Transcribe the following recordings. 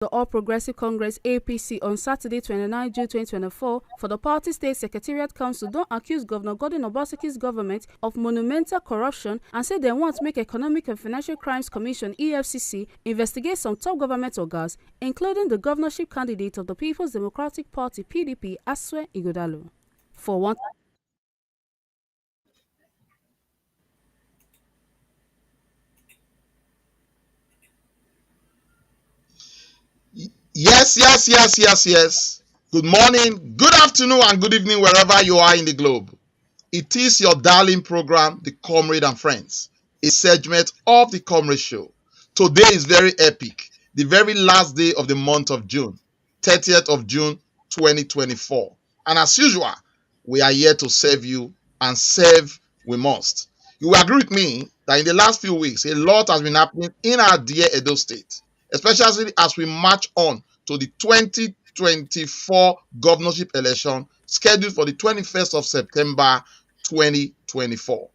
The All Progressive Congress APC on Saturday 29 June 2024 for the party state secretariat council don accuse Governor Godwin Obaseki's government of monumental corruption and say they want to make Economic and Financial Crimes Commission EFCC investigate some top government organs, including the governorship candidate of the People's Democratic Party PDP, Asue Ighodalo. For one Yes. Good morning, good afternoon, and good evening, wherever you are in the globe. It is your darling program, The Comrade and Friends, a segment of The Comrade Show. Today is very epic, the very last day of the month of June, 30th of June, 2024. And as usual, we are here to serve you, and serve we must. You will agree with me that in the last few weeks, a lot has been happening in our dear Edo State, especially as we march on to the 2024 governorship election scheduled for the 21st of September 2024.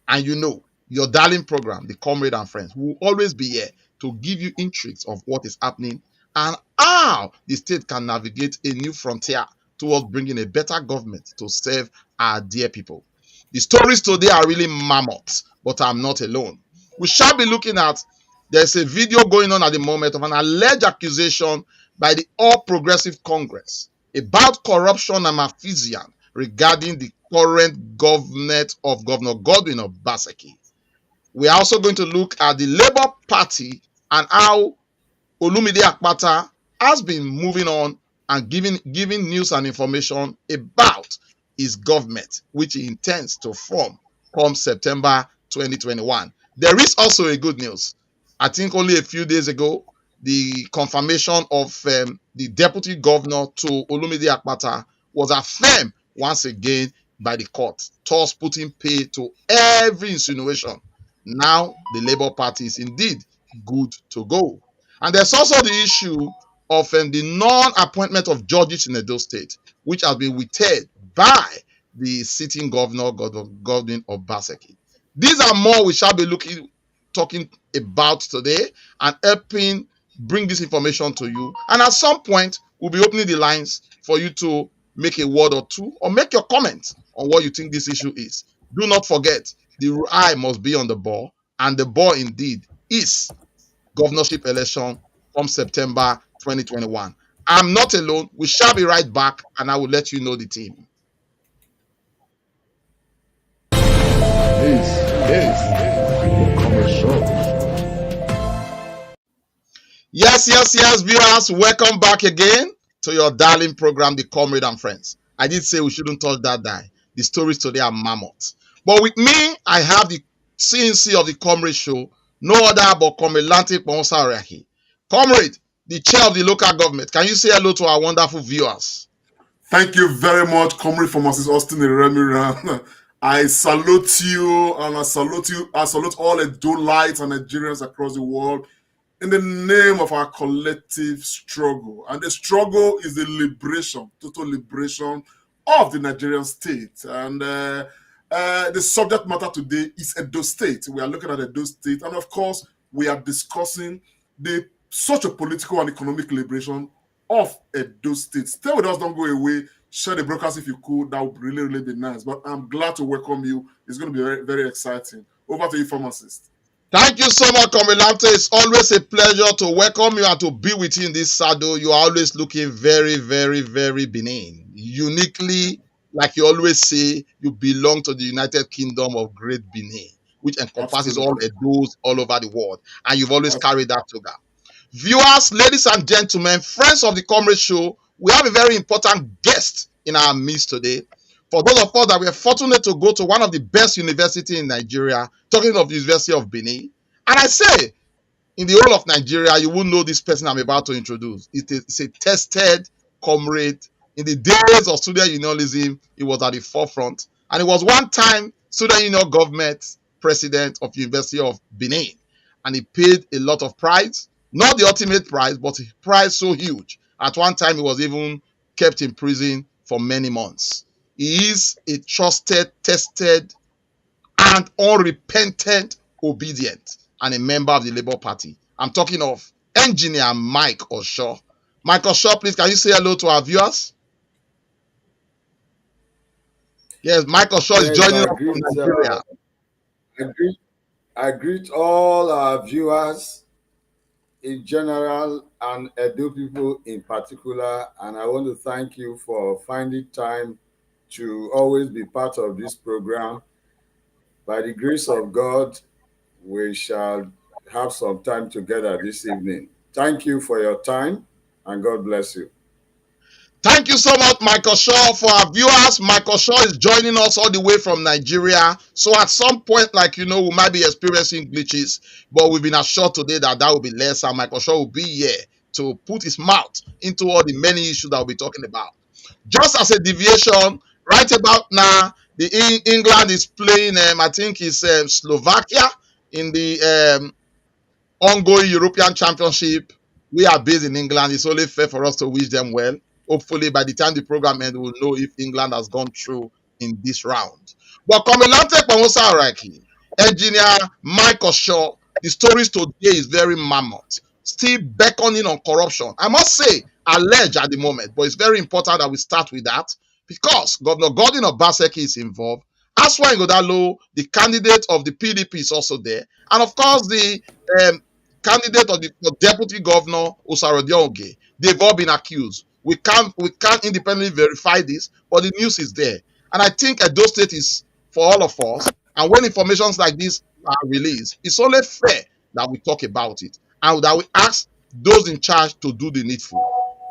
And you know, your darling program, The Comrade and Friends, will always be here to give you intrigues of what is happening and how the state can navigate a new frontier towards bringing a better government to serve our dear people. The stories today are really mammoth, but I'm not alone. We shall be looking at, there's a video going on at the moment of an alleged accusation by the All Progressive Congress about corruption and malfeasance regarding the current government of Governor Godwin Obaseki. We are also going to look at the Labour Party and how Olumide Akpata has been moving on and giving news and information about his government, which he intends to form come September 2021. There is also a good news. I think only a few days ago, the confirmation of the deputy governor to Olumide Akpata was affirmed once again by the court, thus putting pay to every insinuation. Now the Labour Party is indeed good to go. And there's also the issue of the non-appointment of judges in Edo State, which has been withheld by the sitting governor, Godwin Obaseki. These are more we shall be talking about today and helping bring this information to you. And at some point, we'll be opening the lines for you to make a word or two or make your comment on what you think this issue is. Do not forget, the eye must be on the ball, and the ball indeed is governorship election from September 2021. I'm not alone. We shall be right back, and I will let you know the team. Yes, viewers, welcome back again to your darling program, The Comrade and Friends. I did say we shouldn't touch that die. The stories today are mammoth. But with me, I have the CNC of the Comrade Show, no other but Comrade Lantik Ponsaraki. Comrade, the chair of the local government, can you say hello to our wonderful viewers? Thank you very much, Comrade Pharmacist Austin Iremiran. I salute you, and I salute all Edo-lites and Nigerians across the world in the name of our collective struggle. And the struggle is the liberation, total liberation of the Nigerian state. And the subject matter today is Edo State. We are looking at Edo State, and of course, we are discussing the socio-political and economic liberation of Edo State. Stay with us, don't go away. Share the broadcast if you could. That would really be nice. But I'm glad to welcome you. It's going to be very, very exciting. Over to you, pharmacist. Thank you so much, Comrade Lantik. It's always a pleasure to welcome you and to be with you in this saddle. You are always looking very, very, very benign. Uniquely, like you always say, you belong to the United Kingdom of Great Benin, which encompasses all Edos all over the world. And you've always carried that together. Viewers, ladies and gentlemen, friends of the Comrade Show, we have a very important guest in our midst today. For those of us that were fortunate to go to one of the best universities in Nigeria, talking of the University of Benin, and I say, in the whole of Nigeria, you will know this person I'm about to introduce. It's a tested comrade. In the days of student unionism, he was at the forefront. And he was one time student union government president of University of Benin. And he paid a lot of price. Not the ultimate price, but a price so huge. At one time, he was even kept in prison for many months. He is a trusted, tested, and unrepentant obedient and a member of the Labour Party. I'm talking of Engineer Mike Osho. Mike Osho, please, can you say hello to our viewers? Yes, Mike Osho is Yes, joining I us from greet, Nigeria. I greet, I greet all our viewers in general and Edo people in particular, and I want to thank you for finding time to always be part of this program. By the grace of God, we shall have some time together this evening. Thank you for your time, and God bless you. Thank you so much, Michael Shaw. For our viewers, Michael Shaw is joining us all the way from Nigeria. So at some point, like you know, we might be experiencing glitches, but we've been assured today that will be less, and Michael Shaw will be here to put his mouth into all the many issues that we'll be talking about. Just as a deviation, right about now, England is playing. I think it's Slovakia in the ongoing European Championship. We are based in England. It's only fair for us to wish them well. Hopefully, by the time the program ends, we'll know if England has gone through in this round. But Komilante Kwamosa Araki, Engineer Michael Shaw, the stories today is very mammoth, still beckoning on corruption. I must say, alleged at the moment, but it's very important that we start with that because Governor Gordon Obaseki is involved. Asue Godalo, the candidate of the PDP, is also there. And of course, the candidate of the deputy governor Osarode Ogie, they've all been accused. We can't independently verify this, but the news is there. And I think Edo State is for all of us. And when informations like this are released, it's only fair that we talk about it and that we ask those in charge to do the needful.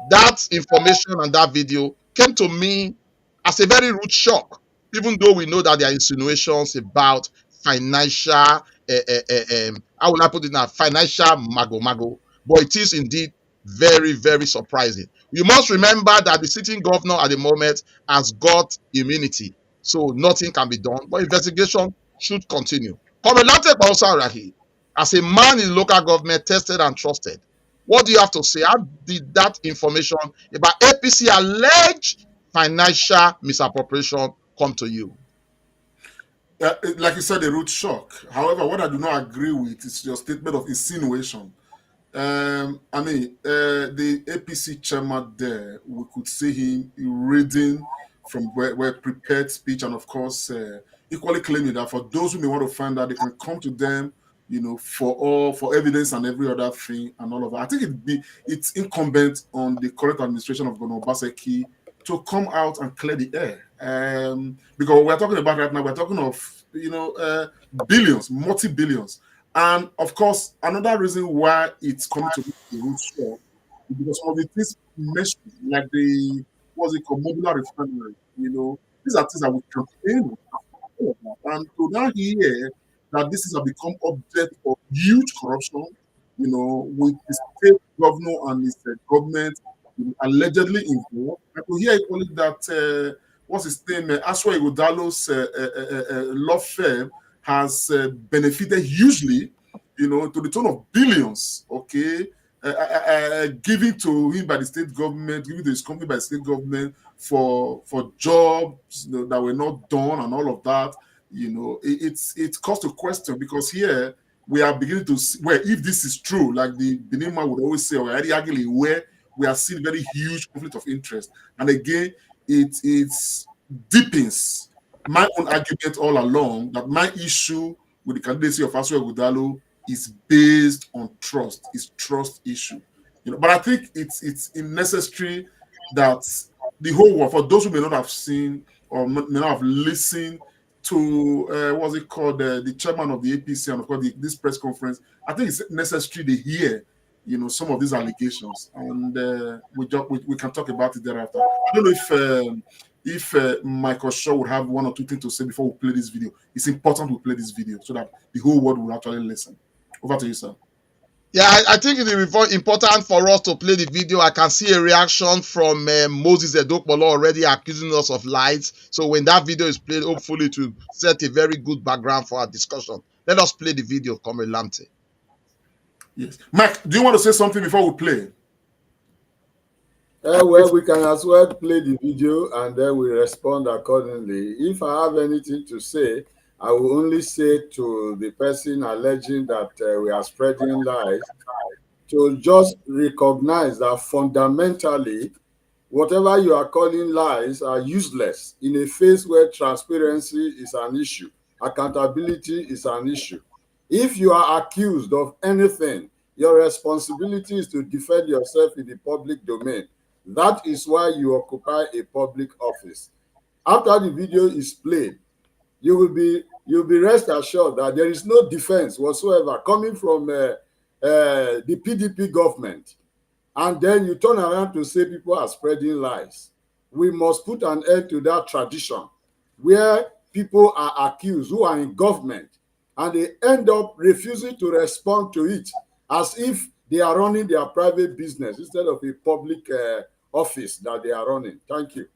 That information and that video came to me as a very rude shock, even though we know that there are insinuations about financial, how will I put it now, financial mago. But it is indeed very, very surprising. You must remember that the sitting governor at the moment has got immunity, so nothing can be done. But investigation should continue. Komilante Rahi, as a man in local government, tested and trusted, what do you have to say? How did that information about APC alleged financial misappropriation come to you? Like you said, a root shock. However, what I do not agree with is your statement of insinuation. The APC chairman there, we could see him reading from where prepared speech, and of course, equally claiming that for those who may want to find out, they can come to them, for evidence and every other thing and all of that. I think it's incumbent on the current administration of Governor Obaseki to come out and clear the air. Because what we're talking about right now, we're talking of billions, multi-billions. And of course, another reason why it's coming to the root show is because some of the things mentioned, like the modular refinery, these are things that we campaign on. And to now hear that this has become object of huge corruption, with the state governor and his government allegedly involved, and to hear equally that what's his name, Asue Godalo's law firm has benefited hugely, to the tune of billions, given to him by the state government, given to his company by the state government for jobs that were not done and all of that. It's caused a question, because here we are beginning to see where, if this is true, like the Benin man would always say, or arguably, where we are seeing very huge conflict of interest. And again, it deepens my own argument all along that my issue with the candidacy of Asue Godalo is based on trust. It's trust issue. But I think it's necessary that the whole world, for those who may not have seen or may not have listened to the chairman of the APC, and of course this press conference, I think it's necessary to hear some of these allegations, and we can talk about it thereafter. I don't know if Michael Shaw would have one or two things to say before we play this video. It's important we play this video so that the whole world will actually listen. Over to you, sir. Yeah, I think it is important for us to play the video. I can see a reaction from Moses Edokpolo already accusing us of lies. So when that video is played, hopefully it will set a very good background for our discussion. Let us play the video, Comrade Lamte. Yes. Mike, do you want to say something before we play? Well, we can as well play the video and then we respond accordingly. If I have anything to say, I will only say to the person alleging that we are spreading lies to just recognize that fundamentally, whatever you are calling lies are useless in a phase where transparency is an issue, accountability is an issue. If you are accused of anything, your responsibility is to defend yourself in the public domain. That is why you occupy a public office. After the video is played, you'll be rest assured that there is no defense whatsoever coming from the PDP government. And then you turn around to say people are spreading lies. We must put an end to that tradition where people are accused who are in government and they end up refusing to respond to it as if they are running their private business instead of a public office that they are running. Thank you.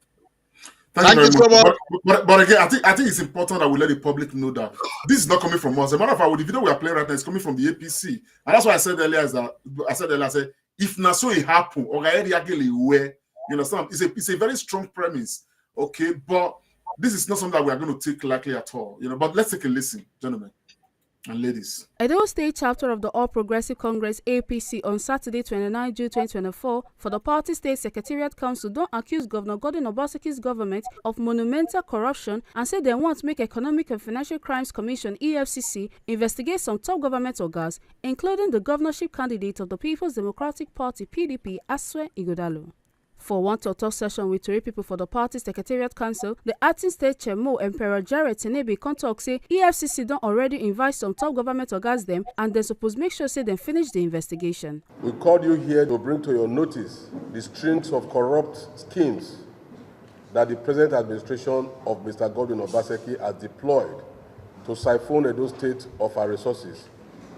Thank you Thank very you so much. much. But again, I think it's important that we let the public know that this is not coming from us. As a matter of fact, with the video we are playing right now is coming from the APC, and that's why I said earlier I said if na so it happen, or you understand? It's a very strong premise, okay, but this is not something that we are going to take lightly at all, But let's take a listen, gentlemen and ladies. Edo State chapter of the All Progressive Congress APC on Saturday 29 June 2024 for the party state secretariat council don accuse Governor Godwin Obaseki's government of monumental corruption and say they want to make Economic and Financial Crimes Commission EFCC investigate some top government organs, including the governorship candidate of the People's Democratic Party PDP, Asue Ighodalo. For one talk session with three people for the party secretariat council, the acting state chairman Emperor Jared Tinubu come talk say EFCC don already invite some top government organs them and they suppose make sure say they finish the investigation. We called you here to bring to your notice the strings of corrupt schemes that the present administration of Mr. Godwin Obaseki has deployed to siphon Edo State of our resources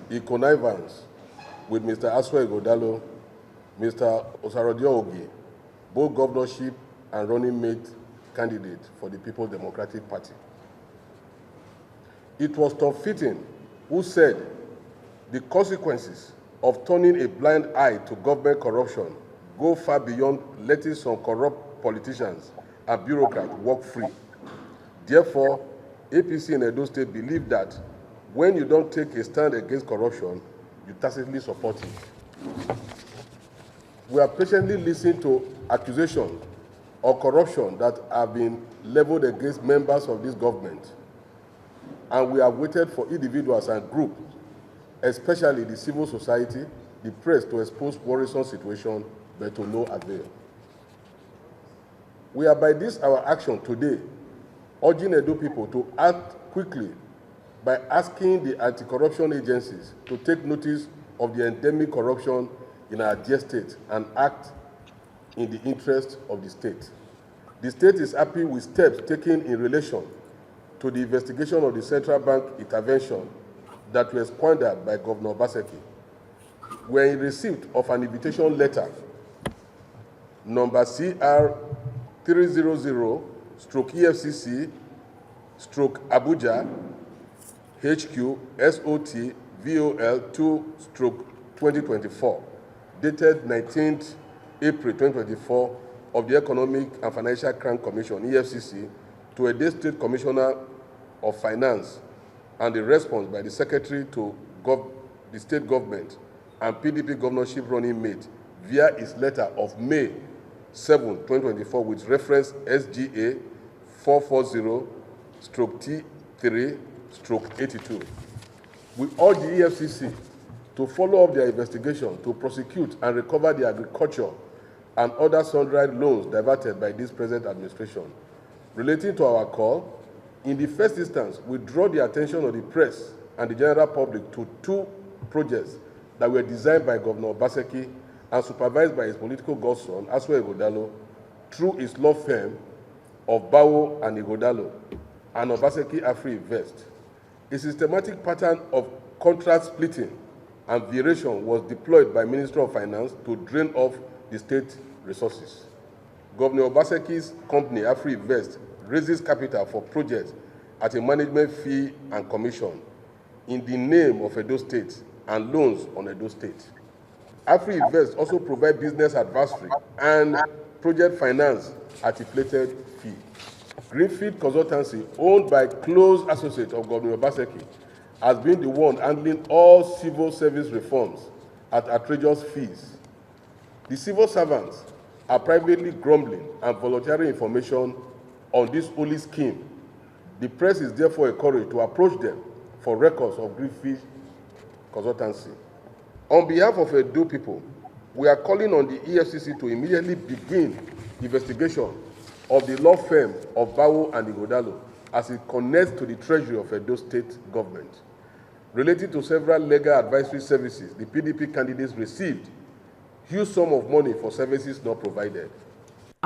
in connivance with Mr. Asue Ighodalo, Mr. Ogie, both governorship and running mate candidate for the People's Democratic Party. It was Tom Fitton who said the consequences of turning a blind eye to government corruption go far beyond letting some corrupt politicians and bureaucrats walk free. Therefore, APC in Edo State believe that when you don't take a stand against corruption, you tacitly support it. We are patiently listening to accusations of corruption that have been leveled against members of this government. And we have waited for individuals and groups, especially the civil society, the press, to expose worrisome situations, but to no avail. We are by this our action today urging Edo people to act quickly by asking the anti-corruption agencies to take notice of the endemic corruption in our dear state and act in the interest of the state. The state is happy with steps taken in relation to the investigation of the central bank intervention that was squandered by Governor Obaseki. We are in receipt of an invitation letter, number CR 300/EFCC/Abuja HQ SOT VOL 2/2024, dated 19th April 2024 of the Economic and Financial Crime Commission, EFCC, to Edo State Commissioner of Finance, and the response by the Secretary to the State Government and PDP governorship running mate via his letter of May 7, 2024, with reference SGA 440/T3/82. We urge the EFCC to follow up their investigation to prosecute and recover the agriculture and other sundry loans diverted by this present administration. Relating to our call, in the first instance, we draw the attention of the press and the general public to two projects that were designed by Governor Obaseki and supervised by his political godson, Asue Ighodalo, through his law firm of Bawo and Ighodalo and Obaseki Afri-Invest. A systematic pattern of contract splitting and variation was deployed by Ministry of Finance to drain off the state resources. Governor Obaseki's company, Afri-Invest, raises capital for projects at a management fee and commission in the name of Edo State and loans on Edo State. Afri-Invest also provide business advisory and project finance at inflated fee. Greenfield Consultancy, owned by close associate of Governor Obaseki, has been the one handling all civil service reforms at outrageous fees. The civil servants are privately grumbling and volunteering information on this holy scheme. The press is therefore encouraged to approach them for records of grievous consultancy. On behalf of Edo people, we are calling on the EFCC to immediately begin investigation of the law firm of Bawo and Igodalo as it connects to the treasury of Edo State government. Related to several legal advisory services, the PDP candidates received huge sum of money for services not provided.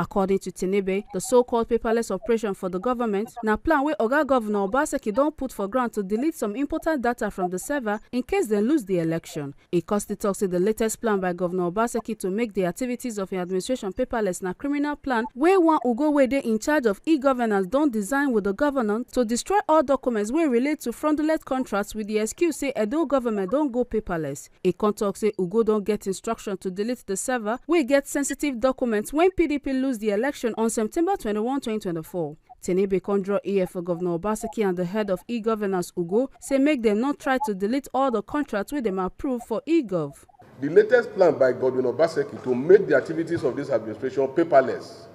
According to Tinebe, the so-called paperless operation for the government na plan where Oga Governor Obaseki don put for ground to delete some important data from the server in case they lose the election. Ikosti talks in the latest plan by Governor Obaseki to make the activities of the administration paperless na criminal plan where one Ugo wey dey in charge of e-governance don design with the governor to destroy all documents wey relate to fraudulent contracts with the excuse say Edo government don go paperless. Ikon talk say Ugo don get instruction to delete the server wey get sensitive documents when PDP lose the election on September 21, 2024. Tinebe conjure ear for Governor Obaseki and the head of e-governance Ugo say make them not try to delete all the contracts wey them approve for e-gov. The latest plan by Governor Obaseki to make the activities of this administration paperless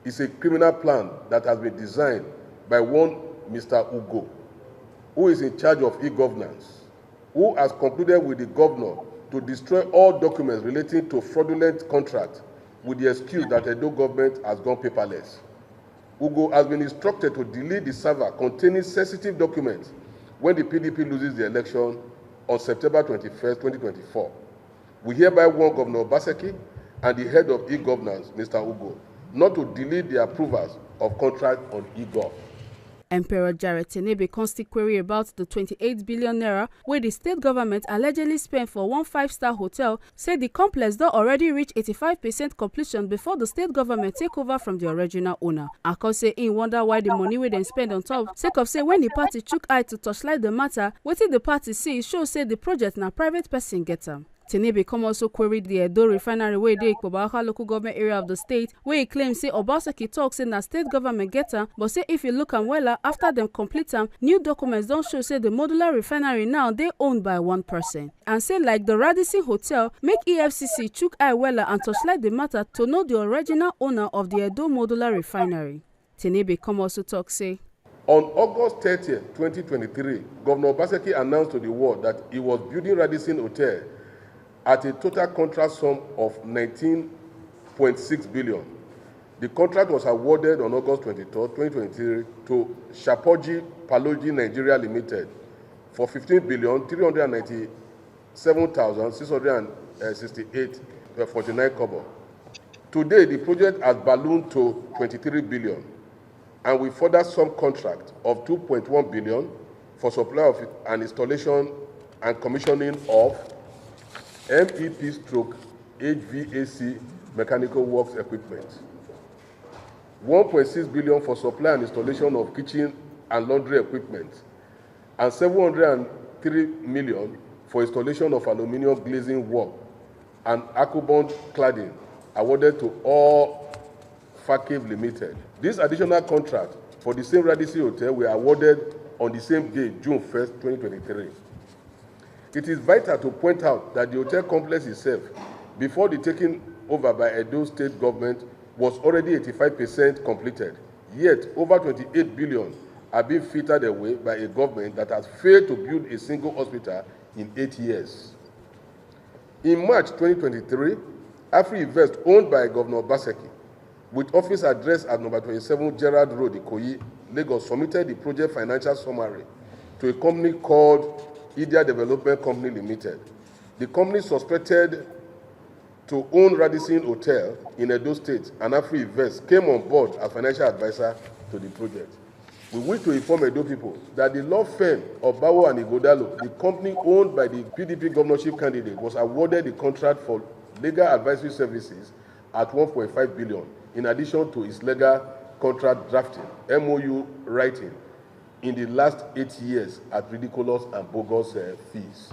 is a criminal plan that has been designed by one Mr. Ugo, who is in charge of e-governance, who has concluded with the governor to destroy all documents relating to fraudulent contracts with the excuse that the Edo government has gone paperless. Ugo has been instructed to delete the server containing sensitive documents when the PDP loses the election on September 21st, 2024. We hereby warn Governor Obaseki and the head of e-governance, Mr. Ugo, not to delete the approvals of contracts on e-gov. Emperor Jared Tinebe constantly query about the 28 billion naira where the state government allegedly spent for one 5-star hotel, said the complex don already reach 85% completion before the state government take over from the original owner. Akon say he wonder why the money wey dem spend on top, sake of say when the party chook eye to torchlight the matter, wetin the party see show say the project na private person get am. Tinebe come also queried the Edo refinery wey dey Ikpoba local government area of the state, where he claims say Obaseki talk say na state government get am, but say if you look am wella after them complete am, new documents don show say the modular refinery now dey owned by one person. And say like the Radisson Hotel, make EFCC chook eye wella and torchlight the matter to know the original owner of the Edo modular refinery. Tinebe come also talk say, on August 30th, 2023, Governor Obaseki announced to the world that he was building Radisson Hotel at a total contract sum of 19.6 billion. The contract was awarded on August 23, 2023 to Shapoji Paloji Nigeria Limited for 15,397,668.49 kobo. Today, the project has ballooned to 23 billion, and we further some contract of 2.1 billion for supply of and installation and commissioning of MEP/HVAC mechanical works equipment, 1.6 billion for supply and installation of kitchen and laundry equipment, and 703 million for installation of aluminium glazing work and Akubond cladding awarded to all Fakev Limited. This additional contract for the same Radisson Hotel were awarded on the same day, June 1st, 2023. It is vital to point out that the hotel complex itself, before the taking over by Edo State government, was already 85% completed. Yet, over 28 billion are being frittered away by a government that has failed to build a single hospital in 8 years. In March 2023, Afri-Invest, owned by Governor Obaseki, with office address at number 27 Gerard Road, Ikoyi, Lagos, submitted the project financial summary to a company called Idea Development Company Limited. The company suspected to own Radisson Hotel in Edo State, and Afri-Invest came on board as financial advisor to the project. We wish to inform Edo people that the law firm of Bawo and Igodalo, the company owned by the PDP governorship candidate, was awarded the contract for legal advisory services at 1.5 billion, in addition to its legal contract drafting, MOU writing, in the last 8 years at ridiculous and bogus fees.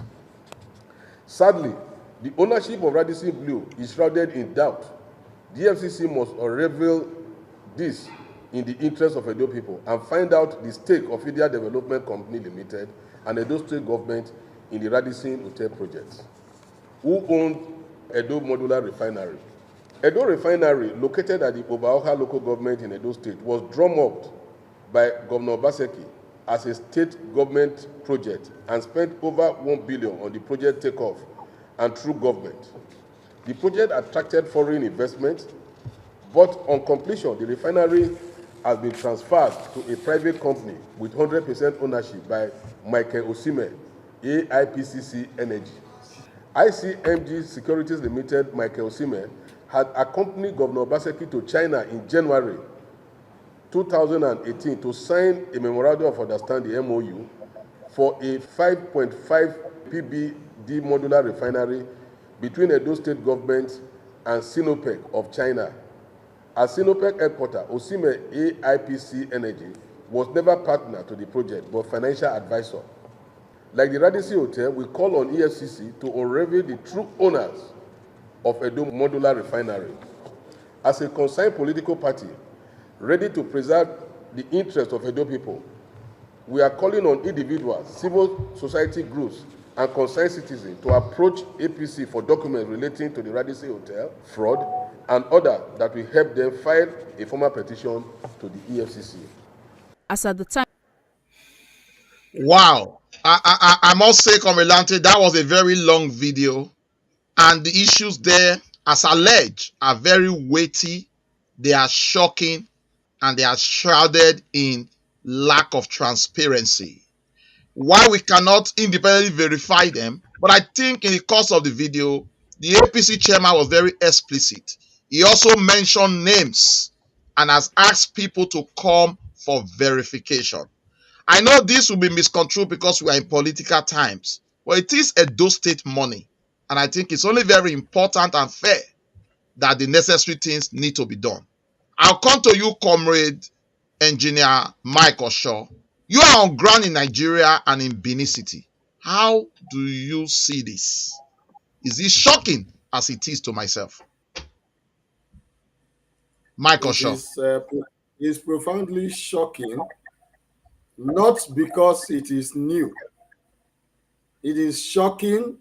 Sadly, the ownership of Radisson Blu is shrouded in doubt. The FCC must unravel this in the interest of Edo people and find out the stake of Idea Development Company Limited and Edo State government in the Radisson Hotel project. who owned Edo Modular Refinery. Edo Refinery, located at the Obaoka local government in Edo State, was drummed up by Governor Obaseki as a state government project and spent over 1 billion on the project takeoff and through government. The project attracted foreign investment, but on completion, the refinery has been transferred to a private company with 100% ownership by Michael Osime, AIPCC Energy. ICMG Securities Limited, Michael Osime, had accompanied Governor Obaseki to China in January 2018 to sign a memorandum of understanding (MOU) for a 5.5 PBD modular refinery between Edo State government and Sinopec of China. As Sinopec headquarters, Osime AIPC Energy was never partner to the project but financial advisor. Like the Radisson Hotel, we call on EFCC to unravel the true owners of Edo Modular Refinery. As a concerned political party, ready to preserve the interests of Edo people, we are calling on individuals, civil society groups, and concerned citizens to approach APC for documents relating to the Radisson Hotel fraud and others that will help them file a formal petition to the EFCC. As at the time. Wow. I must say, Comrade, that was a very long video. And the issues there, as alleged, are very weighty. They are shocking. And they are shrouded in lack of transparency. Why we cannot independently verify them, but I think in the course of the video, the APC chairman was very explicit. He also mentioned names and has asked people to come for verification. I know this will be misconstrued because we are in political times, but it is Edo State money. And I think it's only very important and fair that the necessary things need to be done. I'll come to you, Comrade Engineer Mike Osho. You are on ground in Nigeria and in Benin City. How do you see this? Is it shocking as it is to myself? Mike Osho. It's profoundly shocking, not because it is new. It is shocking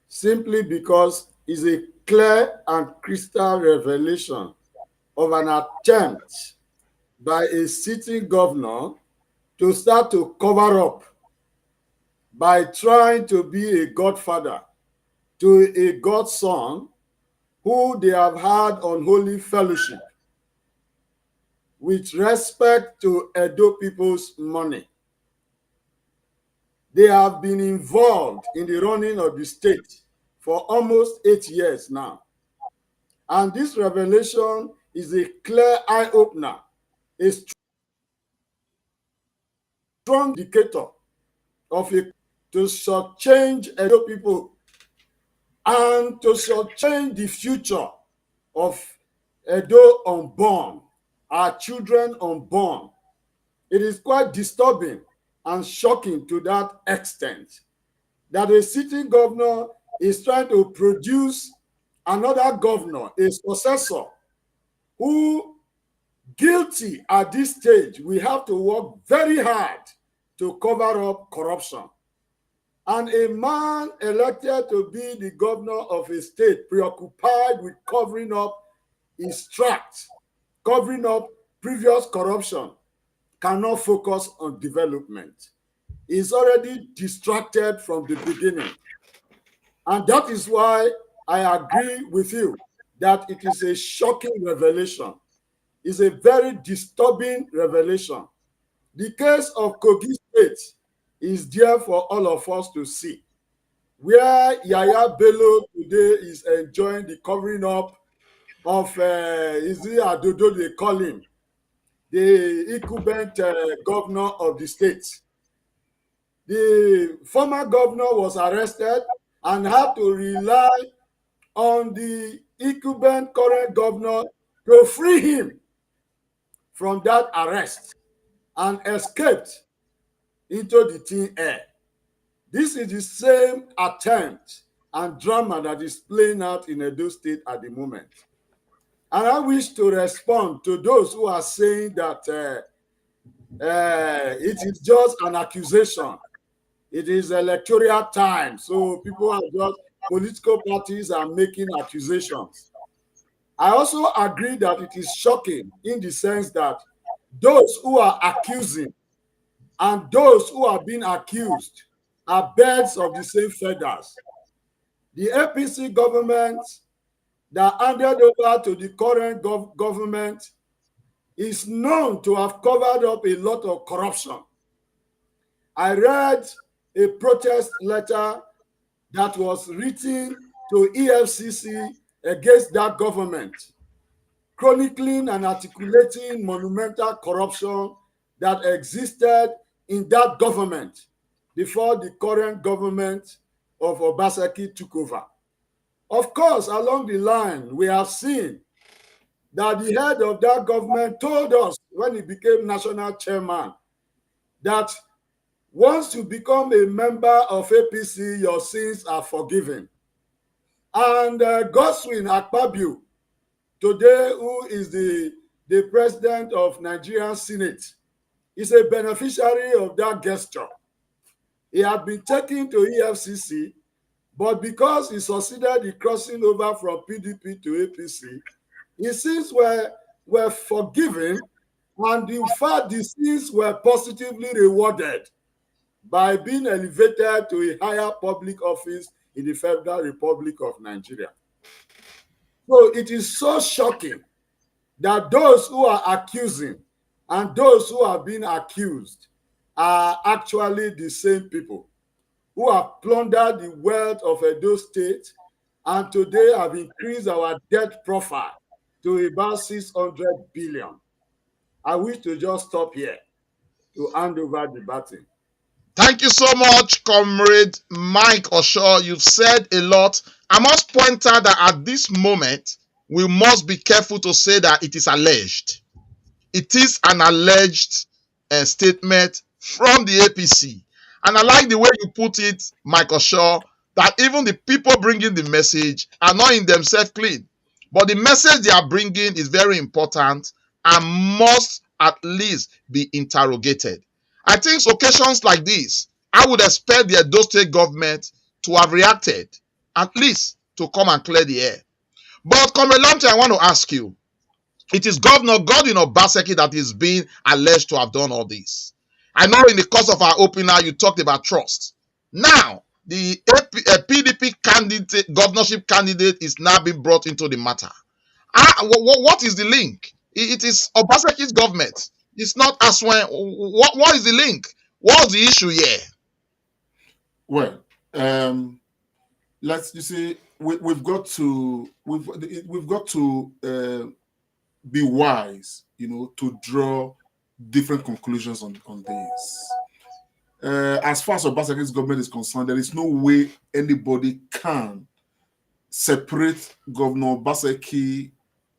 simply because it's a clear and crystal revelation of an attempt by a sitting governor to start to cover up by trying to be a godfather to a godson who they have had unholy fellowship with respect to Edo people's money. They have been involved in the running of the state for almost 8 years now. And this revelation is a clear eye-opener, a strong indicator of a to shortchange Edo people and to shortchange the future of Edo unborn, our children unborn. It is quite disturbing and shocking to that extent that a sitting governor is trying to produce another governor, a successor, who, guilty at this stage, we have to work very hard to cover up corruption. And a man elected to be the governor of a state preoccupied with covering up his tracks, covering up previous corruption, cannot focus on development. He's already distracted from the beginning. And that is why I agree with you that it is a shocking revelation. It's a very disturbing revelation. The case of Kogi State is there for all of us to see, where Yaya Bello today is enjoying the covering up of, is it Adodo they call him, the incumbent governor of the state. The former governor was arrested and had to rely on the incumbent current governor to free him from that arrest and escaped into the thin air. This is the same attempt and drama that is playing out in Edo State at the moment. And I wish to respond to those who are saying that it is just an accusation. It is electoral time, so people are just political parties are making accusations. I also agree that it is shocking in the sense that those who are accusing and those who are being accused are birds of the same feathers. The APC government that handed over to the current government is known to have covered up a lot of corruption. I read a protest letter that was written to EFCC against that government, chronicling and articulating monumental corruption that existed in that government before the current government of Obaseki took over. Of course, along the line, we have seen that the head of that government told us when he became national chairman that once you become a member of APC, your sins are forgiven. And Goswin Akpabio, today who is the president of Nigerian Senate, is a beneficiary of that gesture. He had been taken to EFCC, but because he succeeded in crossing over from PDP to APC, his sins were forgiven, and in fact, the sins were positively rewarded by being elevated to a higher public office in the Federal Republic of Nigeria. So it is so shocking that those who are accusing and those who are being accused are actually the same people who have plundered the wealth of Edo State and today have increased our debt profile to about 600 billion. I wish to just stop here to hand over the baton. Thank you so much, Comrade Mike Osho. You've said a lot. I must point out that at this moment, we must be careful to say that it is alleged. It is an alleged statement from the APC. And I like the way you put it, Mike Osho, that even the people bringing the message are not in themselves clean. But the message they are bringing is very important and must at least be interrogated. I think occasions like this, I would expect the Edo State government to have reacted, at least to come and clear the air. But, Comrade Lamte, I want to ask you, it is Governor Godwin Obaseki that is being alleged to have done all this. I know in the course of our opener, you talked about trust. Now, the PDP candidate, governorship candidate is now being brought into the matter. What is the link? It is Obaseki's government. It's not Asue. What is the link? What's the issue here? Well, we've got to be wise, to draw different conclusions on this. As far as Obaseki's government is concerned, there is no way anybody can separate Governor Obaseki,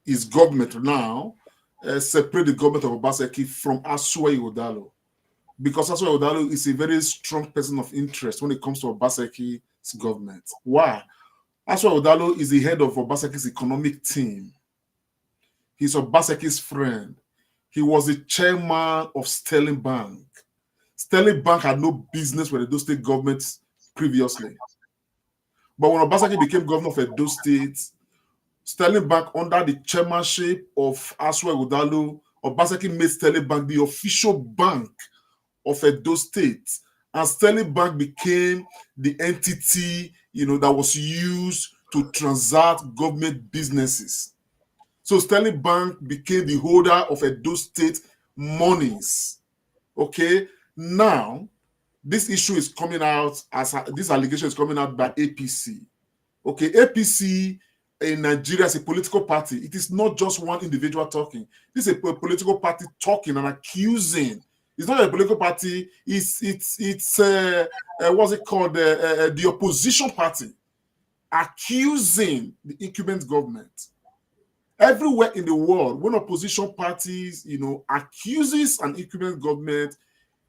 his government now, separate the government of Obaseki from Asue Udalo, because Asue Udalo is a very strong person of interest when it comes to Obaseki's government. Why? Asue Udalo is the head of Obaseki's economic team. He's Obaseki's friend. He was the chairman of Sterling Bank. Sterling Bank had no business with the Edo State government previously. But when Obaseki became governor of Edo State, Sterling Bank, under the chairmanship of Asue Udalo, Obaseki made Sterling Bank the official bank of Edo State. And Sterling Bank became the entity, that was used to transact government businesses. So Sterling Bank became the holder of Edo State monies. Okay, now this issue is coming out this allegation is coming out by APC. Okay, APC in Nigeria is a political party. It is not just one individual talking. This is a political party talking and accusing. It's not a political party. It's what's it called? The opposition party accusing the incumbent government. Everywhere in the world, when opposition parties, accuses an incumbent government,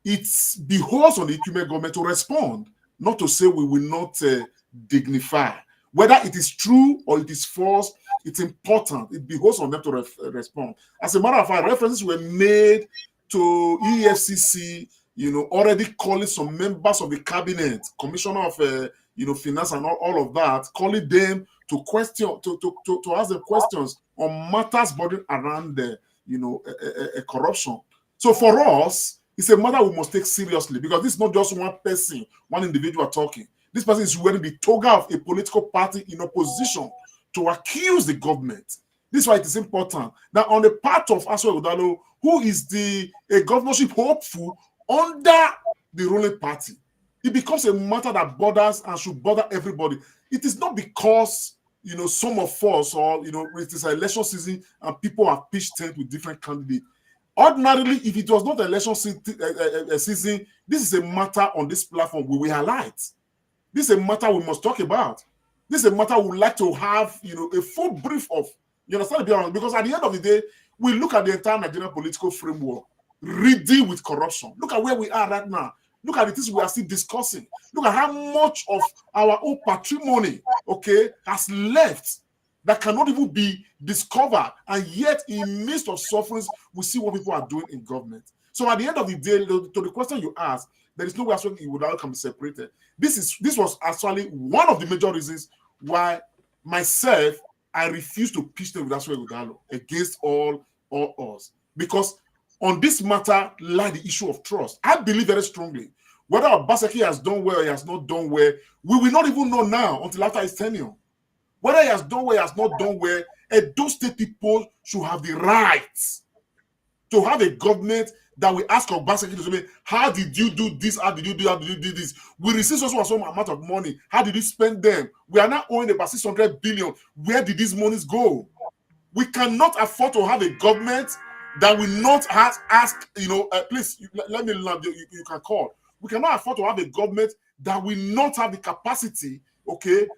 it behoves on the incumbent government to respond, not to say we will not dignify. Whether it is true or it is false, it's important. It behoves on them to respond. As a matter of fact, references were made to EFCC, already calling some members of the cabinet, commissioner of finance and all of that, calling them to question, to ask them questions on matters bordering around the, corruption. So for us, it's a matter we must take seriously, because this is not just one person, one individual talking. This person is wearing the toga of a political party in opposition to accuse the government. This is why it is important. Now, on the part of Asue Udalo, who is a governorship hopeful under the ruling party, it becomes a matter that bothers and should bother everybody. It is not because, some of us, or, it is an election season and people have pitched tent with different candidates. Ordinarily, if it was not an election season, this is a matter on this platform we will highlight. This is a matter we must talk about. This is a matter we would like to have, a full brief of. You understand? Because at the end of the day, we look at the entire Nigerian political framework, reading with corruption. Look at where we are right now. Look at the things we are still discussing. Look at how much of our own patrimony, has left that cannot even be discovered. And yet, in midst of sufferings, we see what people are doing in government. So at the end of the day, to the question you asked, there is no way it would all come separated. This was actually one of the major reasons why myself, I refuse to pitch them with Asue Udalo against all us. Because on this matter lie the issue of trust. I believe very strongly. Whether Obaseki has done well or he has not done well, we will not even know now until after his tenure. Whether he has done well or he has not done well, Edo State people should have the right to have a government that we ask Obaseki to say, how did you do this? How did you do that? How did you do this? We receive some amount of money. How did you spend them? We are now owing about 600 billion. Where did these monies go? We cannot afford to have a government that will not ask, please, let me land, you can call. We cannot afford to have a government that will not have the capacity,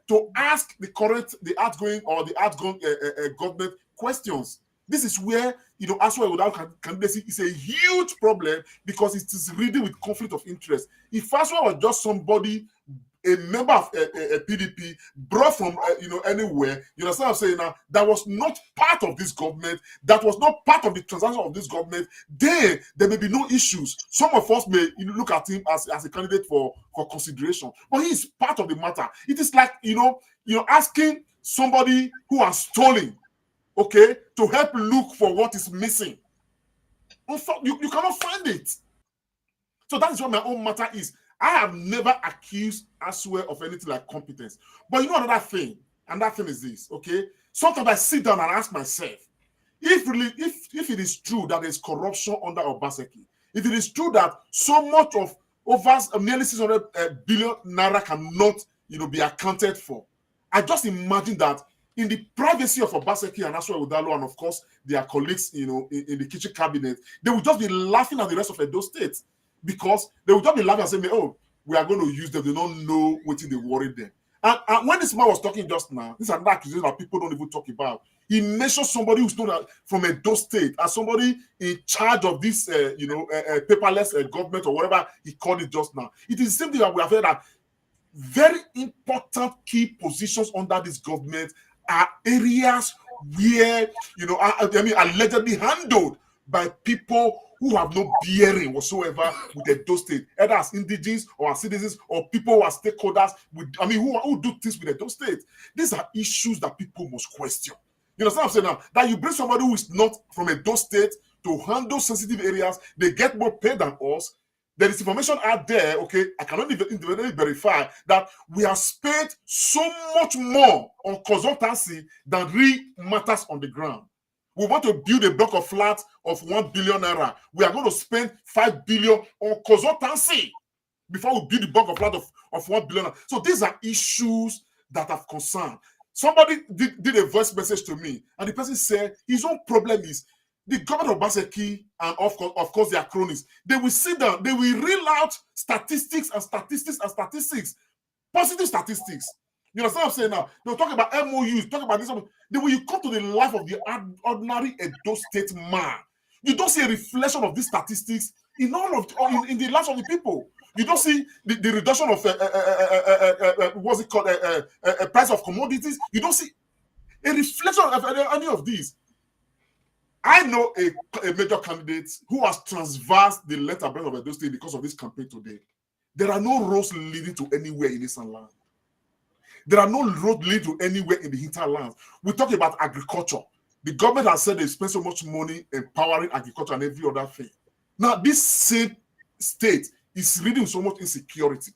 to ask the outgoing government questions. This is where, Asue without candidacy is a huge problem, because it is really with conflict of interest. If Asue was just somebody, a member of a PDP, brought from, anywhere, you understand what I'm saying now, that was not part of this government, that was not part of the transaction of this government, then there may be no issues. Some of us may look at him as a candidate for consideration, but he is part of the matter. It is like, asking somebody who has stolen, to help look for what is missing. You cannot find it. So that is what my own matter is. I have never accused Asue of anything like competence. But another thing, and that thing is this, Sometimes I sit down and ask myself, if it is true that there's corruption under Obaseki, if it is true that so much of over nearly 600 billion naira cannot, be accounted for, I just imagine that in the privacy of Obaseki and Asue Udalo, and of course their colleagues, in the kitchen cabinet, they will just be laughing at the rest of Edo State, because they will just be laughing and saying, "Oh, we are going to use them." They don't know what they worry them. And when this man was talking just now, these are accusation that people don't even talk about. He mentioned somebody who's not from Edo State as somebody in charge of this, paperless government or whatever he called it just now. It is the same thing that we have heard, that very important key positions under this government are areas where, allegedly handled by people who have no bearing whatsoever with the Edo State, either as indigenous or as citizens, or people who are stakeholders who do things with the Edo State. These are issues that people must question. You understand what I'm saying now? That you bring somebody who is not from Edo State to handle sensitive areas, they get more pay than us. There is information out there, I cannot even verify that we have spent so much more on consultancy than real matters on the ground. We want to build a block of flats of 1 billion naira. We are going to spend 5 billion on consultancy before we build the block of flats of 1 billion. So these are issues that have concern. Somebody did a voice message to me, and the person said his own problem is the government of Obaseki and of course their cronies. They will sit down, they will reel out statistics, positive statistics. You understand what I'm saying now? They'll talk about MOUs, talk about this. Then when you come to the life of the ordinary Edo State man, you don't see a reflection of these statistics in in the lives of the people. You don't see the reduction of what's it called, price of commodities. You don't see a reflection of any of these. I know a major candidate who has transversed the letterboard of Edo State because of this campaign today. There are no roads leading to anywhere in this land. There are no roads leading to anywhere in the hinterlands. We talk about agriculture. The government has said they spend so much money empowering agriculture and every other thing. Now, this same state is reading so much insecurity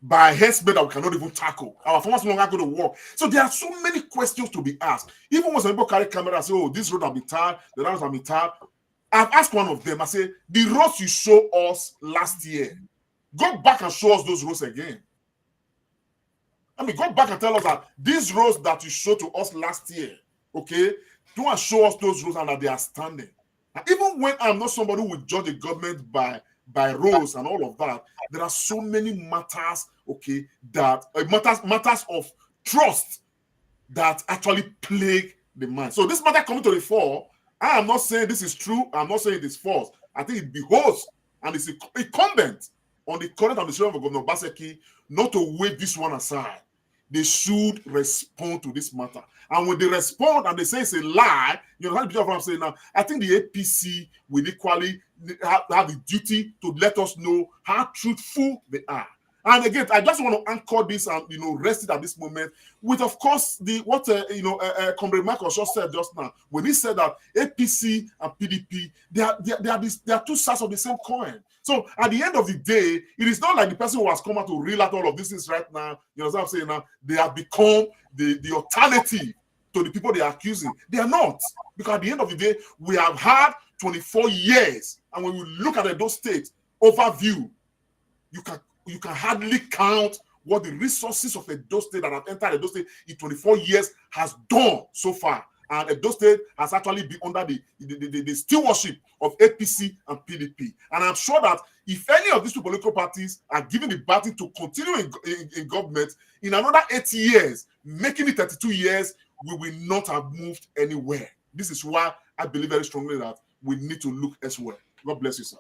by herdsmen that we cannot even tackle. Our farmers no longer going to work. So there are so many questions to be asked. Even when some people carry camera and say, oh, this road have been tarred, the roads have been tarred. I've asked one of them, I say, the roads you show us last year, go back and show us those roads again. I mean, go back and tell us that these roads that you showed to us last year, okay, go and show us those roads and that they are standing. And even when I'm not somebody who would judge the government by roads and all of that, there are so many matters, okay, that matters of trust that actually plague the mind. So this matter coming to the fore, I am not saying this is true. I'm not saying it is false. I think it behoves and it's incumbent on the current administration of Governor Obaseki not to wave this one aside. They should respond to this matter. And when they respond and they say it's a lie, you know what I'm saying now? I think the APC will equally have the duty to let us know how truthful they are. And again, I just want to anchor this and rest it at this moment with, of course, Comrade Michael Shaw said just now when he said that APC and PDP they are two sides of the same coin. So at the end of the day, it is not like the person who has come out to reel out all of this is right now. You know what I'm saying now? They have become the alternative to the people they are accusing. They are not, because at the end of the day, we have had 24 years, and when we look at Edo State overview, you can hardly count what the resources of Edo State that have entered Edo State in 24 years has done so far. And Edo State has actually been under the stewardship of APC and PDP. And I'm sure that if any of these two political parties are given the baton to continue in government, in another 8 years, making it 32 years, we will not have moved anywhere. This is why I believe very strongly that we need to look elsewhere. God bless you, sir.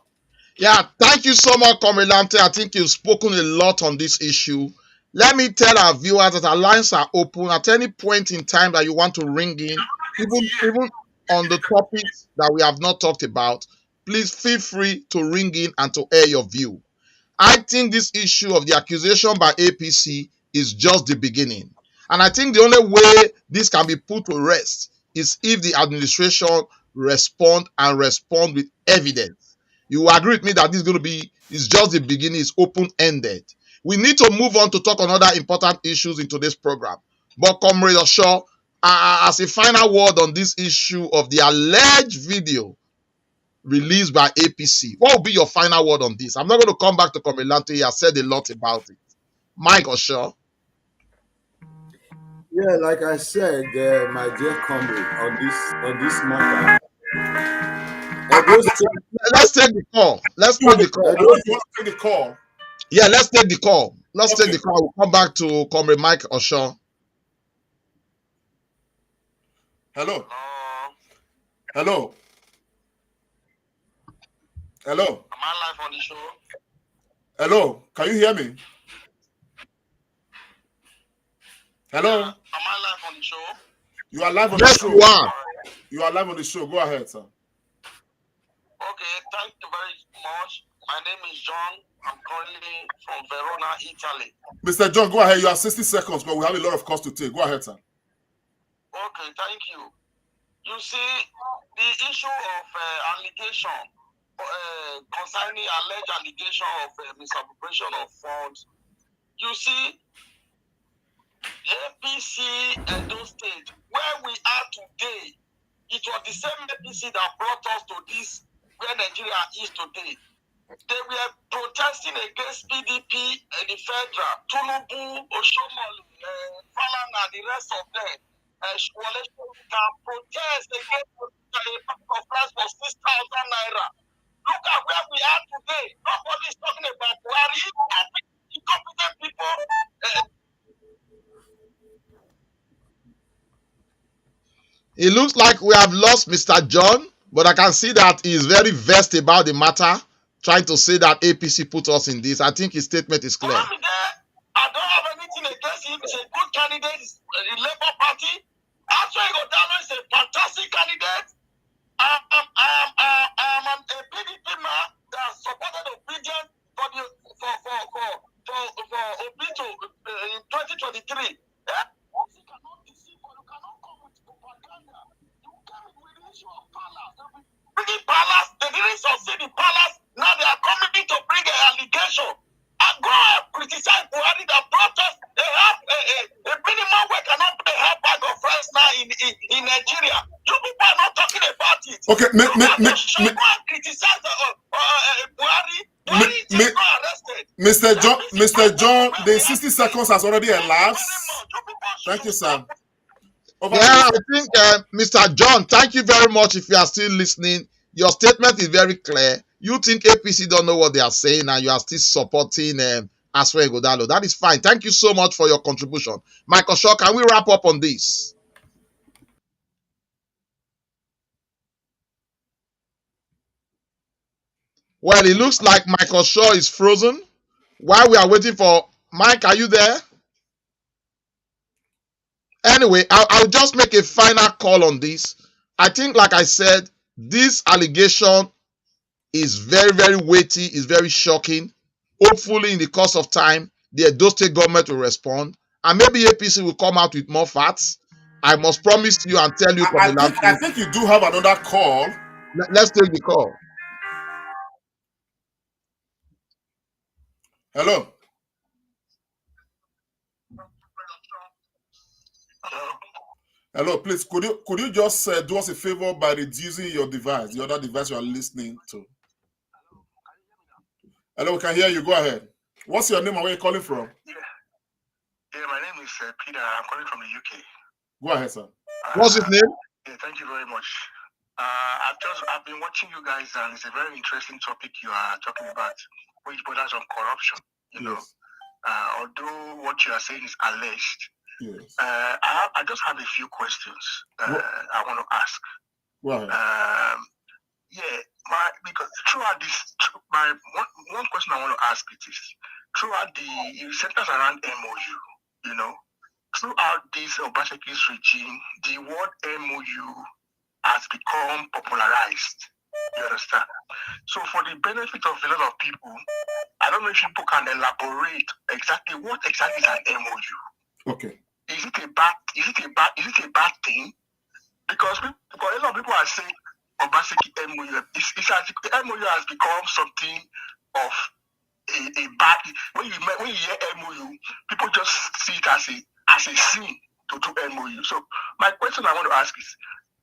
Yeah, thank you so much, Comrade Lante. I think you've spoken a lot on this issue. Let me tell our viewers that our lines are open at any point in time that you want to ring in, even on the topics that we have not talked about. Please feel free to ring in and to air your view. I think this issue of the accusation by APC is just the beginning. And I think the only way this can be put to rest is if the administration respond with evidence. You will agree with me that this is going to be, it's just the beginning, it's open-ended. We need to move on to talk on other important issues in today's program. But Comrade Osho, as a final word on this issue of the alleged video released by APC, what will be your final word on this? I'm not going to come back to Comrade Lante. He has said a lot about it. Mike Osho. Yeah, like I said, my dear comrade, on this matter. Let's take the call. Let's take the call. Take the call. Yeah, let's take the call. Take the call. We'll come back to Comrade Mike Osho. Hello. Hello. Hello. Am I live on the show? Hello. Can you hear me? Hello. Am I live on the show? You are live on the show. You are. You are live on the show. Go ahead, sir. Okay, thank you very much. My name is John. I'm currently from Verona, Italy. Mr. John, go ahead. You have 60 seconds, but we have a lot of calls to take. Go ahead, sir. Okay, thank you. You see, the issue of allegation concerning alleged allegation of misappropriation of funds, you see, APC Edo State, where we are today, it was the same APC that brought us to this, where Nigeria is today. They were protesting against PDP and the federal, Tinubu, Oshomole, Falana, and the rest of them. Can protest against the of price for 6,000 naira. Look at where we are today. Nobody is talking about Buhari. Incompetent people. It looks like we have lost Mr. John, but I can see that he is very vexed about the matter, trying to say that APC put us in this. I think his statement is clear. I don't have anything against him. He's a good candidate. He's the Labour Party. Asue is a fantastic candidate. I'm a PDP man that supported obedience for Ogie in 2023. Nigeria. You people are not talking about it. Okay, Go and criticize Buhari. Buhari just got arrested. Mr. John, the 60 seconds has already elapsed. Thank you, sir. I think Mr. John, thank you very much. If you are still listening, your statement is very clear. You think APC don't know what they are saying, and you are still supporting Asue Godalo. That is fine. Thank you so much for your contribution. Michael Shaw, can we wrap up on this? Well, it looks like Michael Shaw is frozen. While we are waiting for Mike, are you there? Anyway, I'll just make a final call on this. I think, like I said, this allegation is very, very weighty, is very shocking. Hopefully, in the course of time, the Edo State government will respond, and maybe APC will come out with more facts. I must promise you and tell you. I think you do have another call. Let's take the call. Hello. Hello, please. Could you just do us a favor by reducing your device, the other device you are listening to? Hello, we can hear you. Go ahead. What's your name and where are you calling from? Yeah, my name is Peter. I'm calling from the UK. Go ahead, sir. What's his name? Yeah, thank you very much. I've been watching you guys, and it's a very interesting topic you are talking about, which borders on corruption. You know, although what you are saying is alleged. Yes. I just have a few questions I want to ask. Because throughout this, one question I want to ask is throughout the centers around MOU, you know, throughout this Obaseki's regime, the word MOU has become popularized. You understand? So for the benefit of a lot of people, I don't know if people can elaborate exactly what exactly is an MOU. Okay. Is it a bad thing? Because a lot of people are saying Obaseki MOU. The MOU has become something of a bad. When you hear MOU, people just see it as a sin to do MOU. So my question I want to ask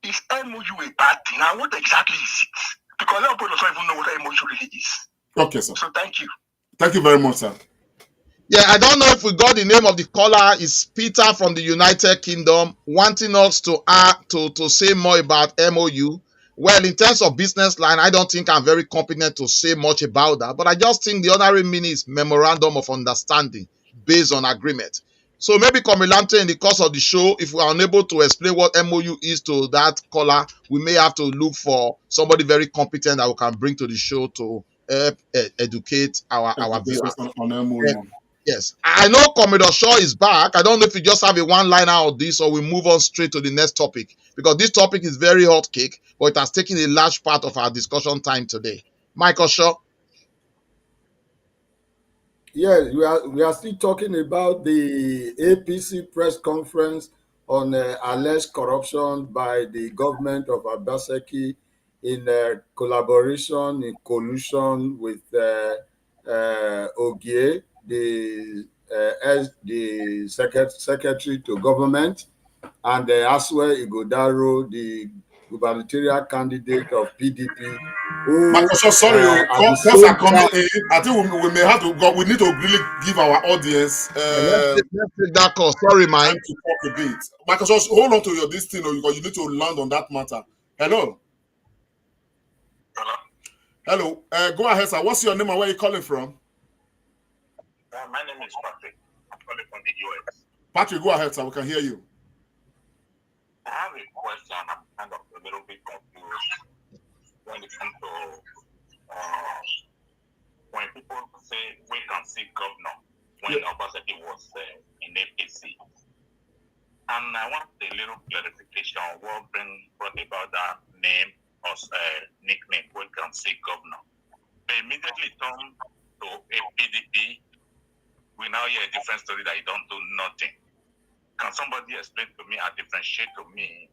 is MOU a bad thing? And what exactly is it? Because a lot of people don't even know what MOU really is. Okay, sir. So thank you. Thank you very much, sir. Yeah, I don't know if we got the name of the caller. It's Peter from the United Kingdom, wanting us to say more about MOU. Well, in terms of business line, I don't think I'm very competent to say much about that. But I just think the honorary meaning is memorandum of understanding based on agreement. So maybe Komilante, in the course of the show, if we are unable to explain what MOU is to that caller, we may have to look for somebody very competent that we can bring to the show to educate our viewers on MOU. Yes, I know Commodore Shaw is back. I don't know if you just have a one-liner on this or we move on straight to the next topic, because this topic is very hot cake, but it has taken a large part of our discussion time today. Michael Shaw. Yes, we are still talking about the APC press conference on alleged corruption by the government of Obaseki in collaboration, in collusion with Ogie, the secretary to government, and Asue Igodaro, the gubernatorial candidate of PDP. Michael Shaw, sorry, calls are coming in. I think we may have to go. We need to really give our audience let's take that call. Sorry, Mike. time to talk a bit. Michael Shaw, hold on to your this thing, because you need to land on that matter. Hello. Hello. Go ahead, sir. What's your name and where are you calling from? My name is Patrick. I'm calling from the US. Patrick, go ahead, sir. We can hear you. I have a question. I'm kind of a little bit confused when it comes to when people say we can see governor when Obaseki was in APC. And I want a little clarification on what brought about that name or nickname, we can see governor. They immediately turn to a PDP. We now hear a different story that you don't do nothing. Can somebody explain to me and differentiate to me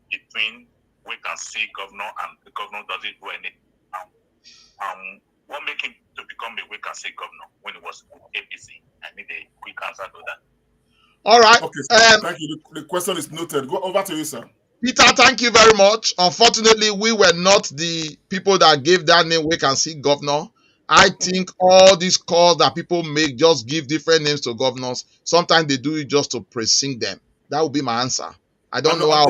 between we can see governor and the governor doesn't do anything? What made him to become a we can see governor when it was APC? I need a quick answer to that. All right. Okay, thank you. The question is noted. Go over to you, sir. Peter, thank you very much. Unfortunately, we were not the people that gave that name we can see governor. I think all these calls that people make just give different names to governors. Sometimes they do it just to precinct them. That would be my answer. I don't And know how.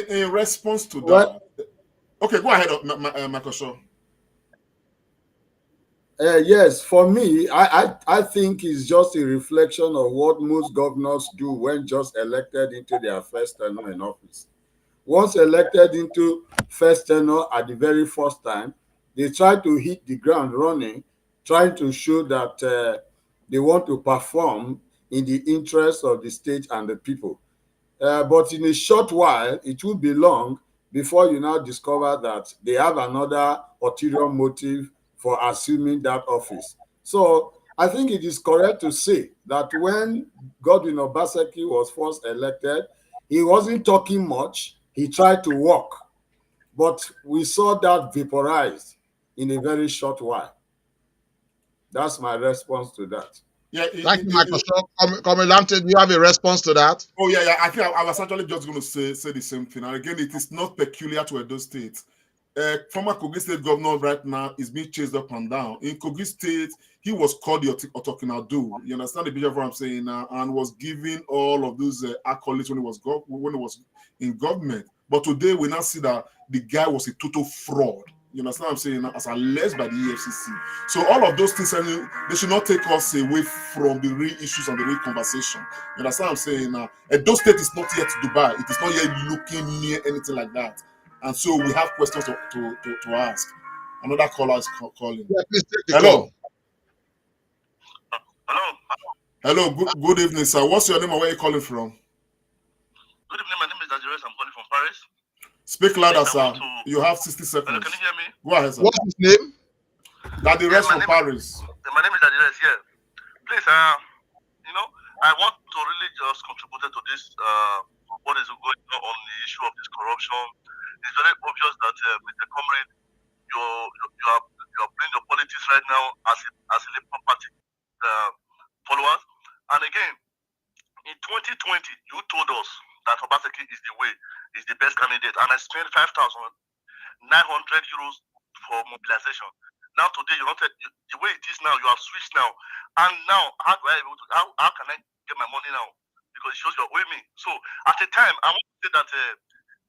in response to Well, that, okay, go ahead, Michael Shaw. Yes, for me, I think it's just a reflection of what most governors do when just elected into their first tenure in office. Once elected into first tenure at the very first time, they try to hit the ground running, trying to show that they want to perform in the interest of the state and the people. But in a short while, it will be long before you now discover that they have another ulterior motive for assuming that office. So I think it is correct to say that when Godwin Obaseki was first elected, he wasn't talking much. He tried to walk, but we saw that vaporized in a very short while. That's my response to that. Yeah, Thank you, Michael Shaw. Comilante, do you have a response to that? Oh yeah. I think I was actually just going to say the same thing. And again, it is not peculiar to Edo State. Former Kogi State governor right now is being chased up and down. In Kogi State, he was called the Otokinadu. You understand the picture of what I'm saying now, and was given all of those accolades when he was in government. But today we now see that the guy was a total fraud. You understand what I'm saying now, as alleged by the EFCC. So all of those things, they should not take us away from the real issues and the real conversation. You understand what I'm saying now? Edo State is not yet Dubai. It is not yet looking near anything like that. And so we have questions to ask. Another caller is calling. Yeah, please take the Hello. call. Hello. Good evening, sir. What's your name and where are you calling from? Good evening, my name is Adires. I'm calling from Paris. Speak louder, sir. You have 60 seconds. Hello, can you hear me? Go ahead, sir. What's his name? Adires from Paris. My name is Adires, yeah. Please, I want to really just contribute to this, what is going on the issue of this corruption. It's very obvious that, Mr. Comrade, you are playing your politics right now as a Labour Party followers. And again, in 2020, you told us that Obaseki is the best candidate, and I spent 5,900 euros for mobilization. Now today, the way it is now, you have switched now, and now how can I get my money now? Because it shows you're owing me. So at the time, I want to say that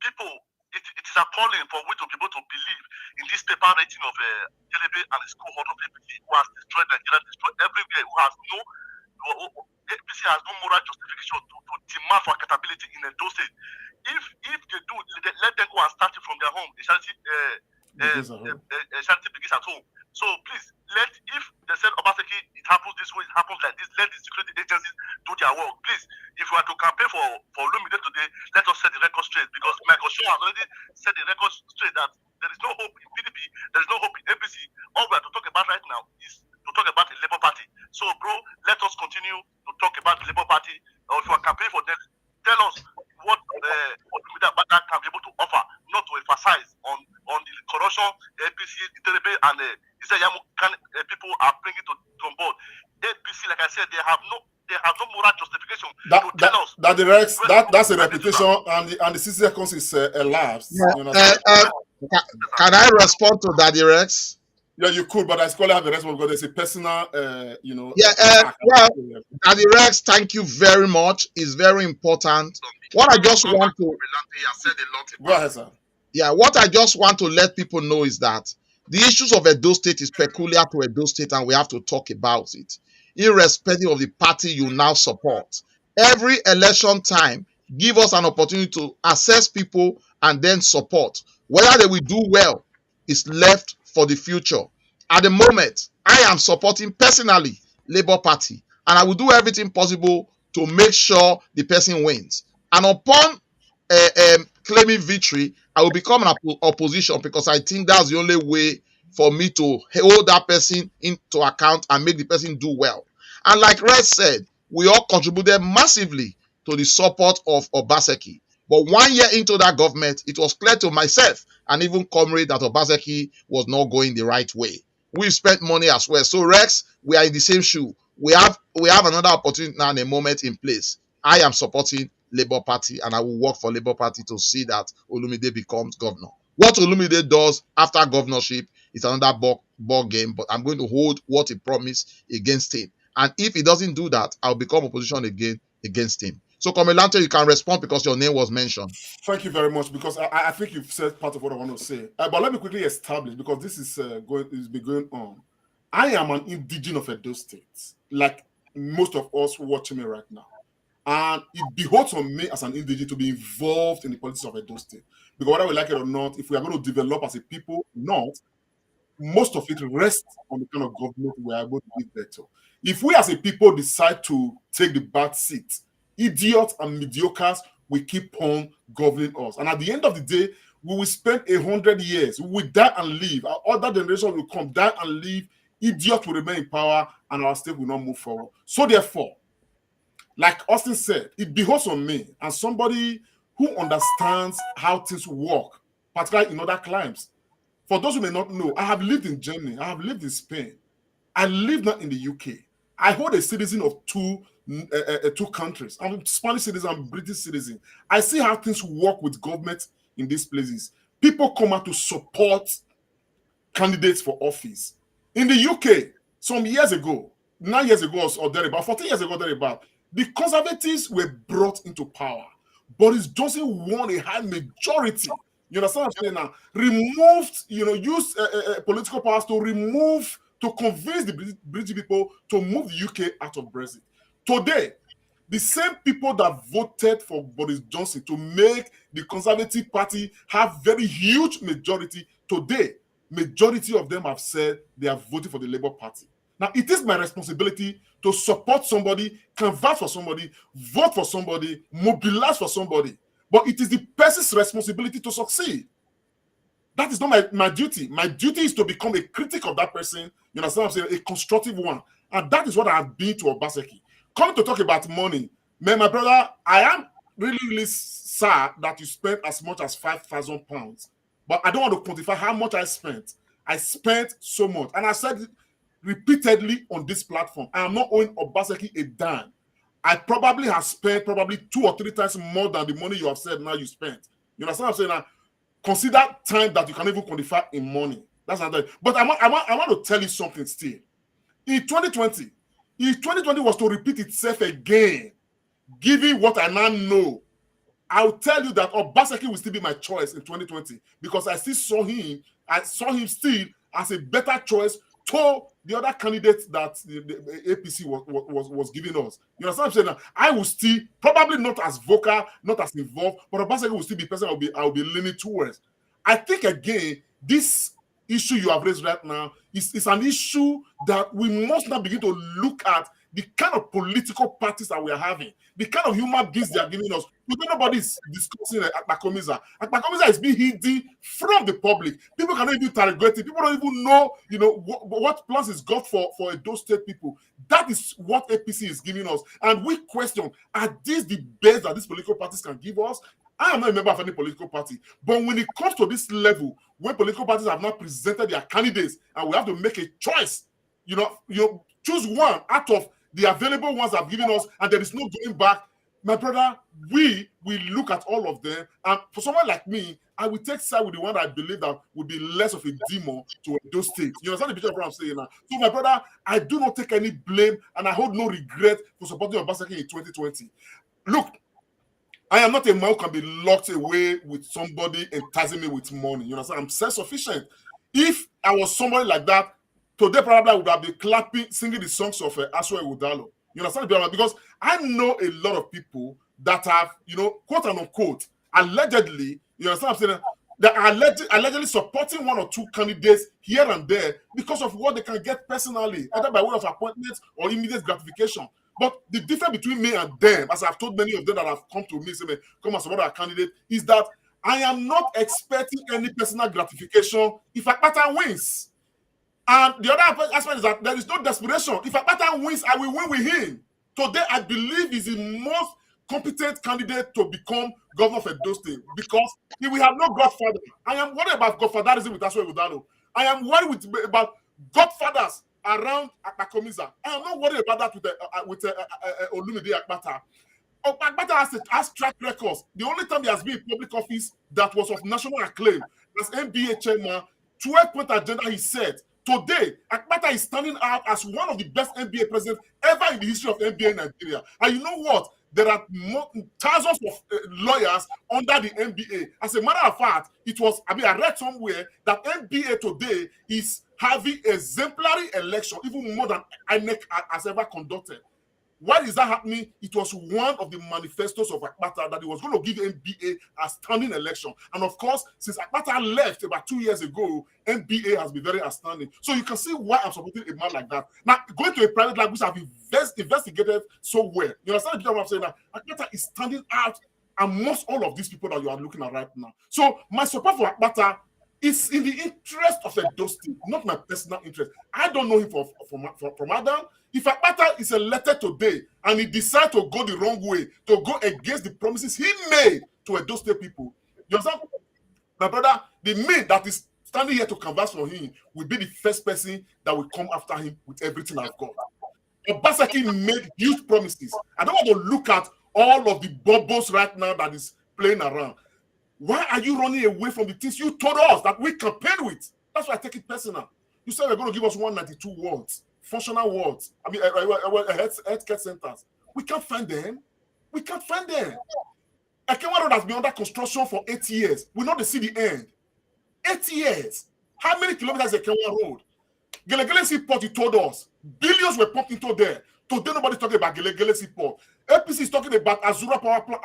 people, it is appalling for we to be able to believe in this paper rating of Telebe and his cohort of APC who has destroyed Nigeria, destroyed everywhere, APC has no moral justification to demand for accountability in Edo State. If they do, let them go and start it from their home. The charity begins at home. So please, if they said Obaseki, it happens this way, it happens like this, let the security agencies do their work. Please, if we are to campaign for Lumide today, let us set the record straight, because Michael Shaw has already set the record straight that there is no hope in PDP, there is no hope in APC. All we are to talk about right now is to talk about the Labour Party. So, bro, let us continue to talk about the Labour Party. Or if you are campaigning for them, tell us what that can be able to offer, not to emphasize on the corruption, the APC, the Terebe, and people are bringing on board. APC, like I said, they have no moral justification to tell us that that's a reputation, and the 60 seconds is elapsed. Yeah. Can I respond to Daddy Rex? Yeah, you could, but I still have a response because there's a personal, well, Daddy Rex, thank you very much. It's very important. What I just want to go ahead, sir. Yeah, what I just want to let people know is that the issues of Edo State is peculiar to Edo State, and we have to talk about it, irrespective of the party you now support. Every election time, give us an opportunity to assess people and then support. Whether they will do well is left for the future. At the moment, I am supporting personally Labour Party, and I will do everything possible to make sure the person wins. And upon claiming victory, I will become an opposition, because I think that's the only way for me to hold that person into account and make the person do well. And like Red said, we all contributed massively to the support of Obaseki. But 1 year into that government, it was clear to myself and even Comrade that Obaseki was not going the right way. We've spent money as well. So Rex, we are in the same shoe. We have another opportunity now and a moment in place. I am supporting Labour Party, and I will work for Labour Party to see that Olumide becomes governor. What Olumide does after governorship is another ball game, but I'm going to hold what he promised against him. And if he doesn't do that, I'll become opposition again against him. So, Komelante, you can respond because your name was mentioned. Thank you very much, because I think you've said part of what I want to say. But let me quickly establish, because this is been going on. I am an indigene of Edo State, like most of us watching me right now. And it behoves on me as an indigene to be involved in the politics of Edo State. Because whether we like it or not, if we are going to develop as a people, not, most of it rests on the kind of government we are able to give better. If we as a people decide to take the back seat, idiots and mediocres will keep on governing us. And at the end of the day, we will spend 100 years. We will die and leave. Our other generation will come, die and leave. Idiots will remain in power, and our state will not move forward. So therefore, like Austin said, it behoves on me and somebody who understands how things work, particularly in other climes. For those who may not know, I have lived in Germany. I have lived in Spain. I live now in the UK. I hold a citizen of two countries. I'm a Spanish citizen, I'm a British citizen. I see how things work with government in these places. People come out to support candidates for office. In the UK, some years ago, 9 years ago or thereabout, 14 years ago thereabout, the Conservatives were brought into power. Boris Johnson won a high majority. You understand what I'm saying now? Removed, used political powers to convince the British people to move the UK out of Brexit. Today, the same people that voted for Boris Johnson to make the Conservative Party have very huge majority, today, majority of them have said they are voting for the Labour Party. Now, it is my responsibility to support somebody, canvass for somebody, vote for somebody, mobilize for somebody. But it is the person's responsibility to succeed. That is not my duty. My duty is to become a critic of that person, you understand what I'm saying, a constructive one. And that is what I have been to Obaseki. Coming to talk about money, man, my brother, I am really, really sad that you spent as much as £5,000. But I don't want to quantify how much I spent. I spent so much. And I said it repeatedly on this platform. I am not owing Obaseki a dime. I probably have spent 2 or 3 times more than the money you have said now you spent. You understand what I'm saying? Now, consider time that you can even quantify in money. That's another. But I want to tell you something still. In 2020, if 2020 was to repeat itself again, given what I now know, I'll tell you that Obaseki will still be my choice in 2020 because I saw him still as a better choice to the other candidates that the APC was giving us. You understand what I'm saying? Now, I will still, probably not as vocal, not as involved, but Obaseki will still be the person I'll be leaning towards. I think, again, this issue you have raised right now is an issue that we must now begin to look at the kind of political parties that we are having, the kind of human beings they are giving us. Nobody is discussing Akpakomiza. Akpakomiza is being hidden from the public. People cannot even interrogate it. People don't even know, what plans is got for Edo State people. That is what APC is giving us. And we question, are these the best that these political parties can give us? I am not a member of any political party. But when it comes to this level, when political parties have not presented their candidates and we have to make a choice, choose one out of the available ones have given us, and there is no going back. My brother, we will look at all of them, and for someone like me, I will take side with the one I believe that would be less of a demon to those states. You understand the picture of what I'm saying now? So, my brother, I do not take any blame, and I hold no regret for supporting Obaseki in 2020. Look, I am not a man who can be locked away with somebody enticing me with money. You understand? I'm self-sufficient. If I was somebody like that, today probably I would have been clapping, singing the songs of Asue Udalo. You understand? Because I know a lot of people that have, quote and unquote, allegedly, you understand what I'm saying? That are allegedly supporting 1 or 2 candidates here and there because of what they can get personally, either by way of appointments or immediate gratification. But the difference between me and them, as I've told many of them that have come to me, say, come and support our candidate, is that I am not expecting any personal gratification if Akpata wins. And the other aspect is that there is no desperation. If Akpata wins, I will win with him. Today, I believe he's the most competent candidate to become governor of Edo State because he will have no godfather. I am worried about godfatherism with Asue Udalo. I am worried about godfathers around Akpakomiza. I am not worried about that with Olumide Akpata. Akpata has track records. The only time he has been in public office that was of national acclaim as NBA chairman, 12-point agenda he set. Today, Akpata is standing out as one of the best NBA presidents ever in the history of NBA in Nigeria. And you know what? There are thousands of lawyers under the NBA. As a matter of fact, I read somewhere that NBA today is having exemplary election, even more than INEC has ever conducted. Why is that happening? It was one of the manifestos of Akpata that he was going to give NBA a standing election. And of course, since Akpata left about 2 years ago, NBA has been very outstanding. So you can see why I'm supporting a man like that. Now, going to a private lab which have investigated so well. You understand what I'm saying? That Akpata is standing out amongst all of these people that you are looking at right now. So my support for Akpata is in the interest of Edo State, not my personal interest. I don't know him from Adam. If Akpata is elected today and he decides to go the wrong way, to go against the promises he made to Edo State people, you understand? My brother, the man that is standing here to canvass for him will be the first person that will come after him with everything I've got. Obaseki made huge promises. I don't want to look at all of the bubbles right now that is playing around. Why are you running away from the things you told us that we campaigned with? That's why I take it personal. You said you're going to give us 192 wards, functional wards, healthcare centers. We can't find them. We can't find them. Akenwa Road has been under construction for 8 years. We not see the end. 8 years. How many kilometers is Akenwa Road? Gelegele Seaport, you told us. Billions were pumped into there. Today, nobody's talking about Gelegele Seaport. APC is talking about Azura Power Plant,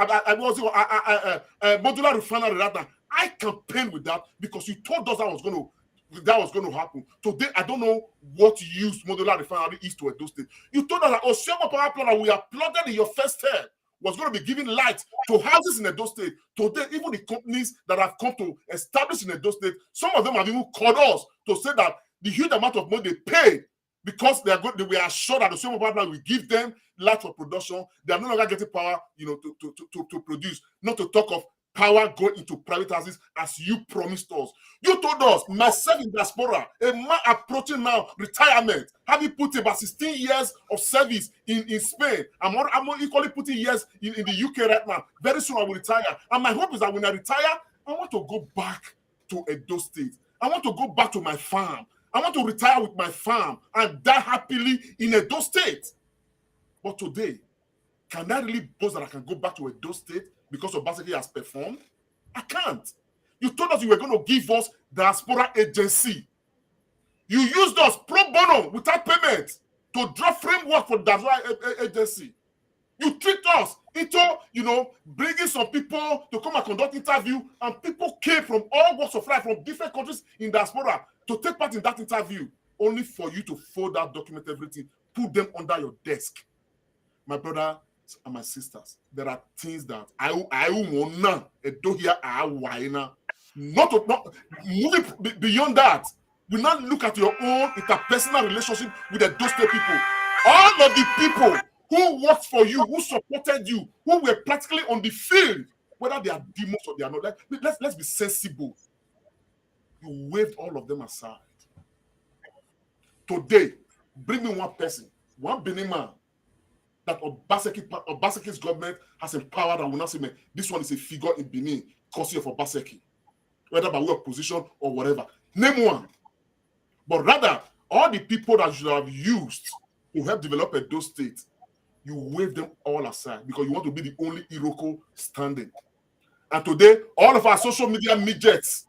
modular refinery right now. I campaigned with that because you told us that was going to happen. Today, I don't know what use modular refinery is to Edo State. You told us that Oshioma Power Plant that we applauded in your first term was going to be giving light to houses in Edo State. Today, even the companies that have come to establish in Edo State, some of them have even called us to say that the huge amount of money they paid because they are sure that the same power plant will give them light for production. They are no longer getting power, to produce. Not to talk of power going into private houses as you promised us. You told us, myself in diaspora, a man approaching now retirement, having put about 16 years of service in Spain. I'm equally putting years in the UK right now. Very soon I will retire. And my hope is that when I retire, I want to go back to Edo State. I want to go back to my farm. I want to retire with my farm and die happily in Edo State. But today, can I really boast that I can go back to Edo State because Obaseki has performed? I can't. You told us you were going to give us diaspora agency. You used us pro bono without payment to draw framework for diaspora agency. You tricked us into, bringing some people to come and conduct interview, and people came from all walks of life, from different countries in diaspora to take part in that interview, only for you to fold that document, everything, put them under your desk. My brothers and my sisters, there are things that I want not moving beyond that. We not look at your own interpersonal relationship with the Edo State people. All of the people who worked for you, who supported you, who were practically on the field, whether they are demons or they are not. Let's be sensible. You waved all of them aside. Today, bring me one person, one Benin man, that Obaseki's government has empowered and will not say, man, this one is a figure in Benin, courtesy of Obaseki, whether by way of position or whatever. Name one. But rather, all the people that you have used to help develop Edo State, you wave them all aside because you want to be the only Iroko standing. And today, all of our social media midgets,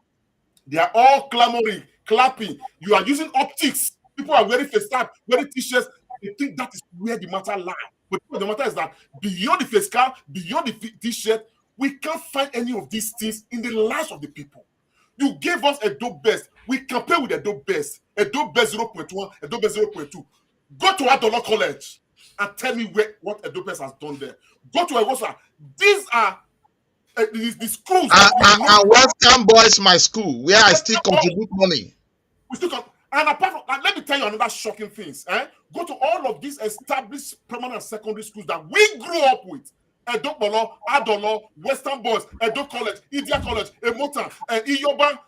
they are all clamoring, clapping. You are using optics. People are wearing face cap, wearing t-shirts. They think that is where the matter lies. But the matter is that beyond the face cap, beyond the t-shirt, we can't find any of these things in the lives of the people. You gave us Edo Best. We compare with Edo Best. Edo Best 0.1, Edo Best 0.2. Go to Adolo College and tell me what Edo Best has done there. Go to Ewosa. These are the schools. And Western Boys, my school, where I still contribute money. And apart from that, let me tell you another shocking things. Go to all of these established primary and secondary schools that we grew up with. Edo Bolo, Adolo, Western Boys, Edo College, Idia College, Emota, Iyoba.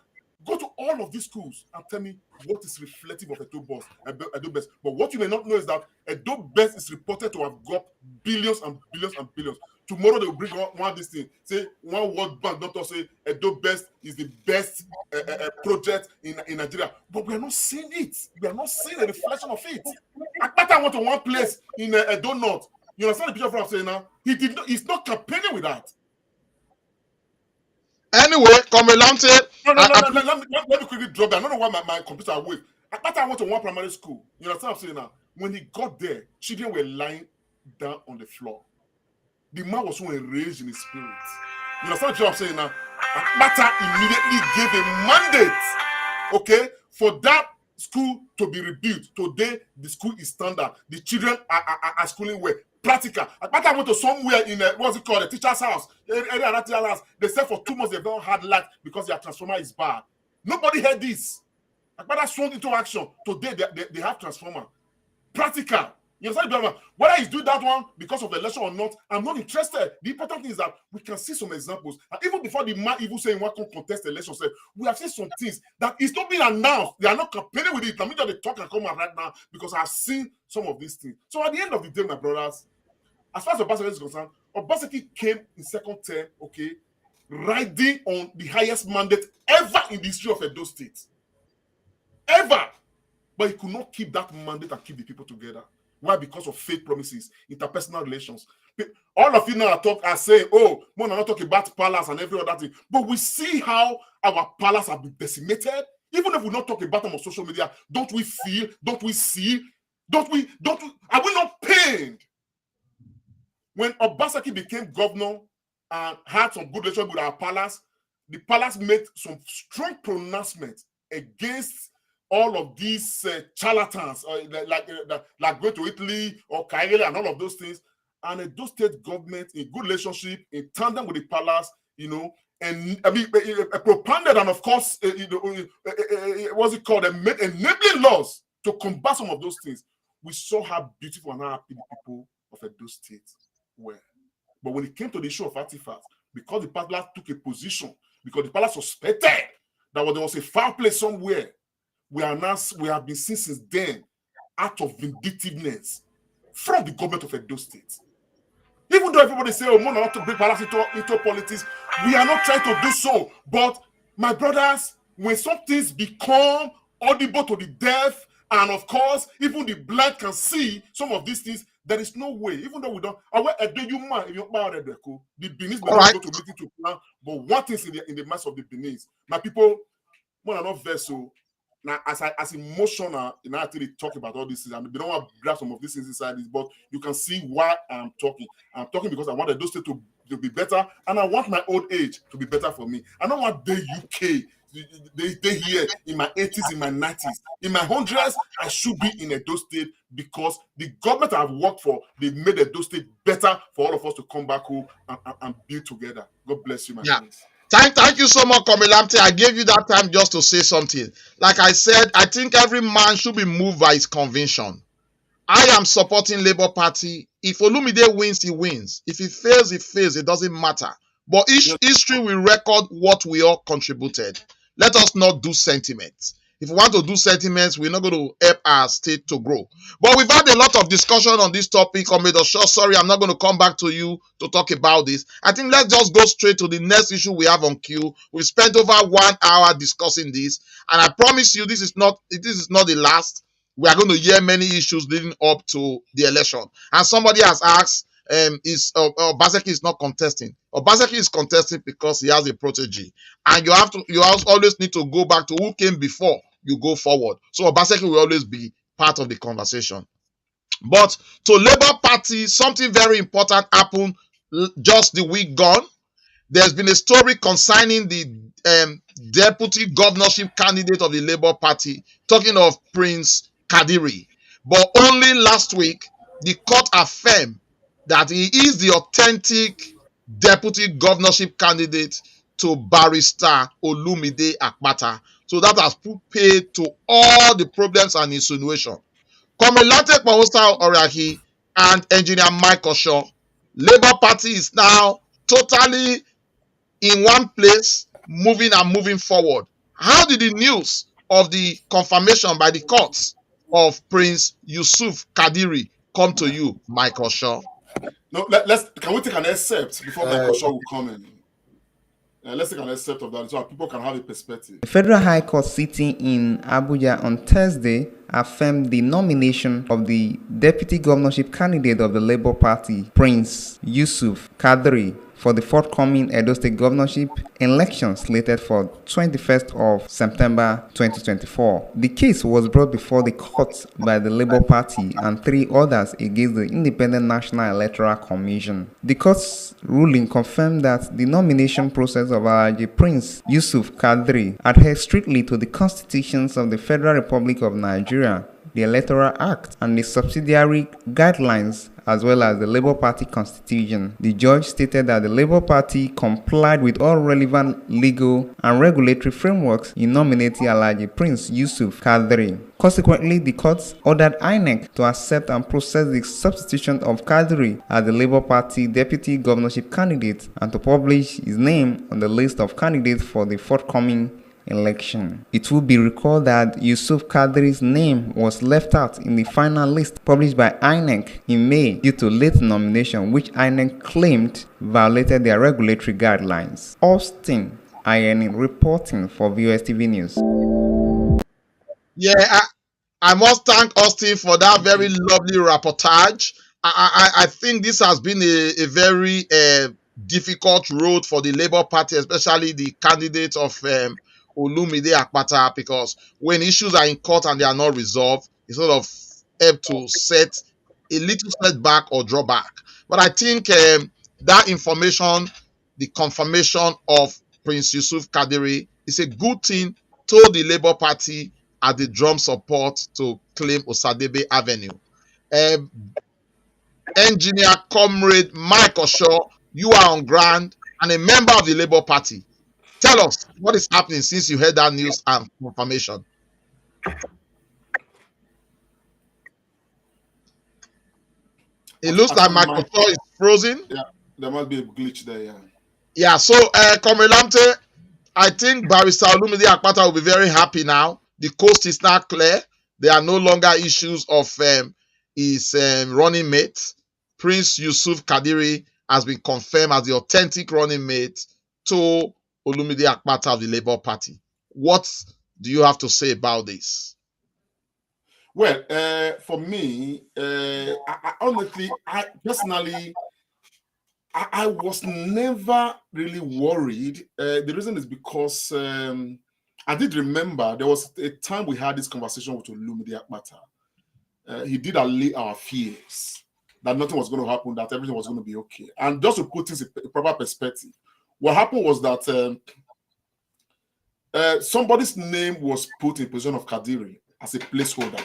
Go to all of these schools and tell me what is reflective of Edo Best. But what you may not know is that Edo Best is reported to have got billions and billions and billions. Tomorrow they will bring one this thing, say one World Bank doctor say Edo Best is the best project in Nigeria. But we are not seeing it. We are not seeing a reflection of it. Akpata went to one place in Edo North. You understand the picture of what I'm saying now? He's not campaigning with that. Anyway, Komelante. Let me quickly drop that. I don't know why my computer awake. I went to one primary school. You understand what I'm saying now? When he got there, children were lying down on the floor. The man was so enraged in his spirit. You understand what I'm saying now? Akpata immediately gave a mandate, okay, for that school to be rebuilt. Today, the school is standard. The children are schooling well. Practical. Akpata went to somewhere in what's it called, a teacher's house. They said for 2 months they've not had light because their transformer is bad. Nobody heard this. Akpata swung into action. Today they have transformer. Practical. You understand? Whether he's doing that one because of the election or not, I'm not interested. The important thing is that we can see some examples. And even before the man even saying what can contest the election, we have seen some things that is not being announced. They are not campaigning with it. I mean, they talk and come out right now because I've seen some of these things. So at the end of the day, my brothers, as far as Obaseki is concerned, Obaseki came in second term, okay, riding on the highest mandate ever in the history of Edo State. Ever. But he could not keep that mandate and keep the people together. Why? Because of fake promises, interpersonal relations. All of you now are saying, oh, we're not talking about palace and every other thing. But we see how our palace have been decimated. Even if we not talk about them on social media, don't we feel, don't we see, are we not pained? When Obaseki became governor and had some good relationship with our palace, the palace made some strong pronouncements against all of these charlatans, like going to Italy or Cairo and all of those things. And Edo State government, in good relationship, in tandem with the palace, you know, and I mean, propounded and of course, what's it called, enabling laws to combat some of those things. We saw how beautiful and how happy the people of Edo State were. But when it came to the issue of artifacts, because the palace took a position, because the palace suspected that there was a foul play somewhere, we have been seen since then out of vindictiveness from the government of Edo State. Even though everybody say, oh, we not to bring palace into politics, we are not trying to do so. But my brothers, when some things become audible to the deaf, and of course, even the blind can see some of these things, there is no way, even though we don't, the Benin may not go to meeting to plan, but one thing is in the mass of the Benin, my people, when I'm not vessel, now as emotional, in actually talk about all these things, I mean, they don't want to grab some of these things inside this, but you can see why I'm talking. I'm talking because I want Edo State to be better, and I want my old age to be better for me. I don't want the UK. They here in my 80s, in my 90s, in my hundreds, I should be in Edo State because the government I've worked for, they made Edo State better for all of us to come back home and build together. God bless you, my friends. Thank you so much, Komelamte. I gave you that time just to say something. Like I said, I think every man should be moved by his conviction. I am supporting Labour Party. If Olumide wins, he wins. If he fails, he fails. It doesn't matter. But history will record what we all contributed. Let us not do sentiments. If we want to do sentiments, we're not going to help our state to grow. But we've had a lot of discussion on this topic. Sorry, I'm not going to come back to you to talk about this. I think let's just go straight to the next issue we have on queue. We've spent over 1 hour discussing this, and I promise you this is not the last. We are going to hear many issues leading up to the election. And somebody has asked, Obaseki is not contesting. Obaseki is contesting because he has a protege, and you always need to go back to who came before you go forward. So Obaseki will always be part of the conversation. But to Labour Party, something very important happened just the week gone. There's been a story concerning the deputy governorship candidate of the Labour Party, talking of Prince Kadiri. But only last week, the court affirmed that he is the authentic deputy governorship candidate to Barrister Olumide Akpata. So that has put paid to all the problems and insinuation. Komelante Pahosta Orahi and Engineer Mike Osho, Labour Party is now totally in one place, moving forward. How did the news of the confirmation by the courts of Prince Yusuf Kadiri come to you, Michael Shaw? No, can we take an excerpt before Michael Shaw will come in? Let's take an excerpt of that so people can have a perspective. The Federal High Court sitting in Abuja on Thursday affirmed the nomination of the deputy governorship candidate of the Labour Party, Prince Yusuf Kadri, for the forthcoming Edo State governorship election slated for 21st of September 2024. The case was brought before the court by the Labour Party and 3 others against the Independent National Electoral Commission. The court's ruling confirmed that the nomination process of Alhaji Prince Yusuf Kadri adheres strictly to the constitutions of the Federal Republic of Nigeria, the Electoral Act, and the subsidiary guidelines, as well as the Labour Party constitution. The judge stated that the Labour Party complied with all relevant legal and regulatory frameworks in nominating Alhaji Prince Yusuf Kadri. Consequently, the court ordered INEC to accept and process the substitution of Kadri as the Labour Party deputy governorship candidate and to publish his name on the list of candidates for the forthcoming election. It will be recalled that Yusuf Kadri's name was left out in the final list published by INEC in May due to late nomination, which INEC claimed violated their regulatory guidelines. Austin INE reporting for VOS TV News. Yeah, I must thank Austin for that very lovely reportage. I think this has been a very difficult road for the Labour Party, especially the candidate of Olumide Akpata, because when issues are in court and they are not resolved, it sort of help to set a little setback or drawback. But I think that information, the confirmation of Prince Yusuf Kadiri, is a good thing to the Labour Party as the drum support to claim Osadebe Avenue. Engineer Comrade Michael Shaw, you are on ground and a member of the Labour Party. Tell us what is happening since you heard that news and confirmation. It looks like Michael Shaw is frozen. Yeah, there must be a glitch there, yeah. Yeah, so Comrade Lamte, I think Barrister Olumide Akpata will be very happy now. The coast is now clear. There are no longer issues of his running mate. Prince Yusuf Kadiri has been confirmed as the authentic running mate to Olumide Akpata of the Labour Party. What do you have to say about this? Well, for me, honestly, personally, I was never really worried. The reason is because I did remember there was a time we had this conversation with Olumide Akpata. He did allay our fears that nothing was going to happen, that everything was going to be okay. And just to put things in a proper perspective, what happened was that somebody's name was put in position of Kadiri as a placeholder.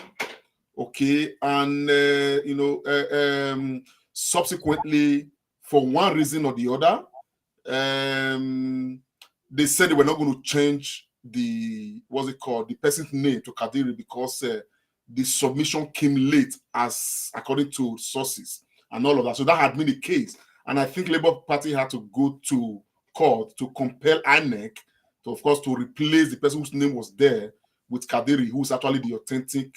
Okay, and subsequently, for one reason or the other, they said they were not going to change the person's name to Kadiri because the submission came late, as according to sources and all of that. So that had been the case, and I think Labour Party had to go to court to compel INEC to, of course, to replace the person whose name was there with Kadiri, who's actually the authentic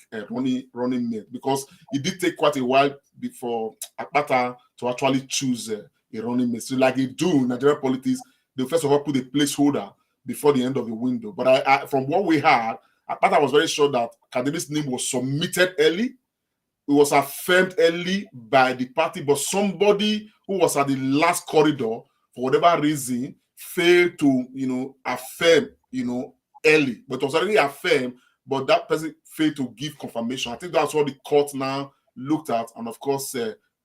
running mate, because it did take quite a while before Akpata to actually choose a running mate. So like they do in Nigerian politics, they first of all put a placeholder before the end of the window. But I from what we had, Akpata was very sure that Kadiri's name was submitted early. It was affirmed early by the party, but somebody who was at the last corridor, for whatever reason, failed to, affirm, early. But it was already affirmed, but that person failed to give confirmation. I think that's what the court now looked at and, of course,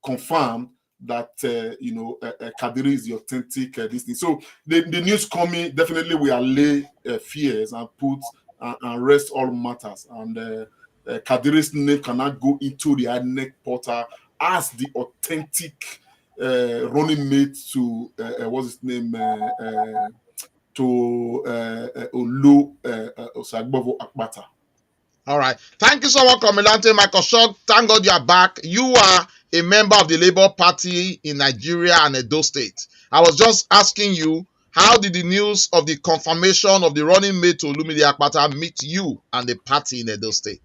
confirmed that, Kadiri is the authentic this thing. So the news coming definitely will allay fears and put and rest all matters. And Kadiri's name cannot go into the INEC portal as the authentic running mate to what's his name to Olu Osagbovo Akpata. All right. Thank you so much, Comandante Michael Shaw. Thank God you are back. You are a member of the Labour Party in Nigeria and Edo State. I was just asking you, How did the news of the confirmation of the running mate to Olumide Akpata meet you and the party in Edo State?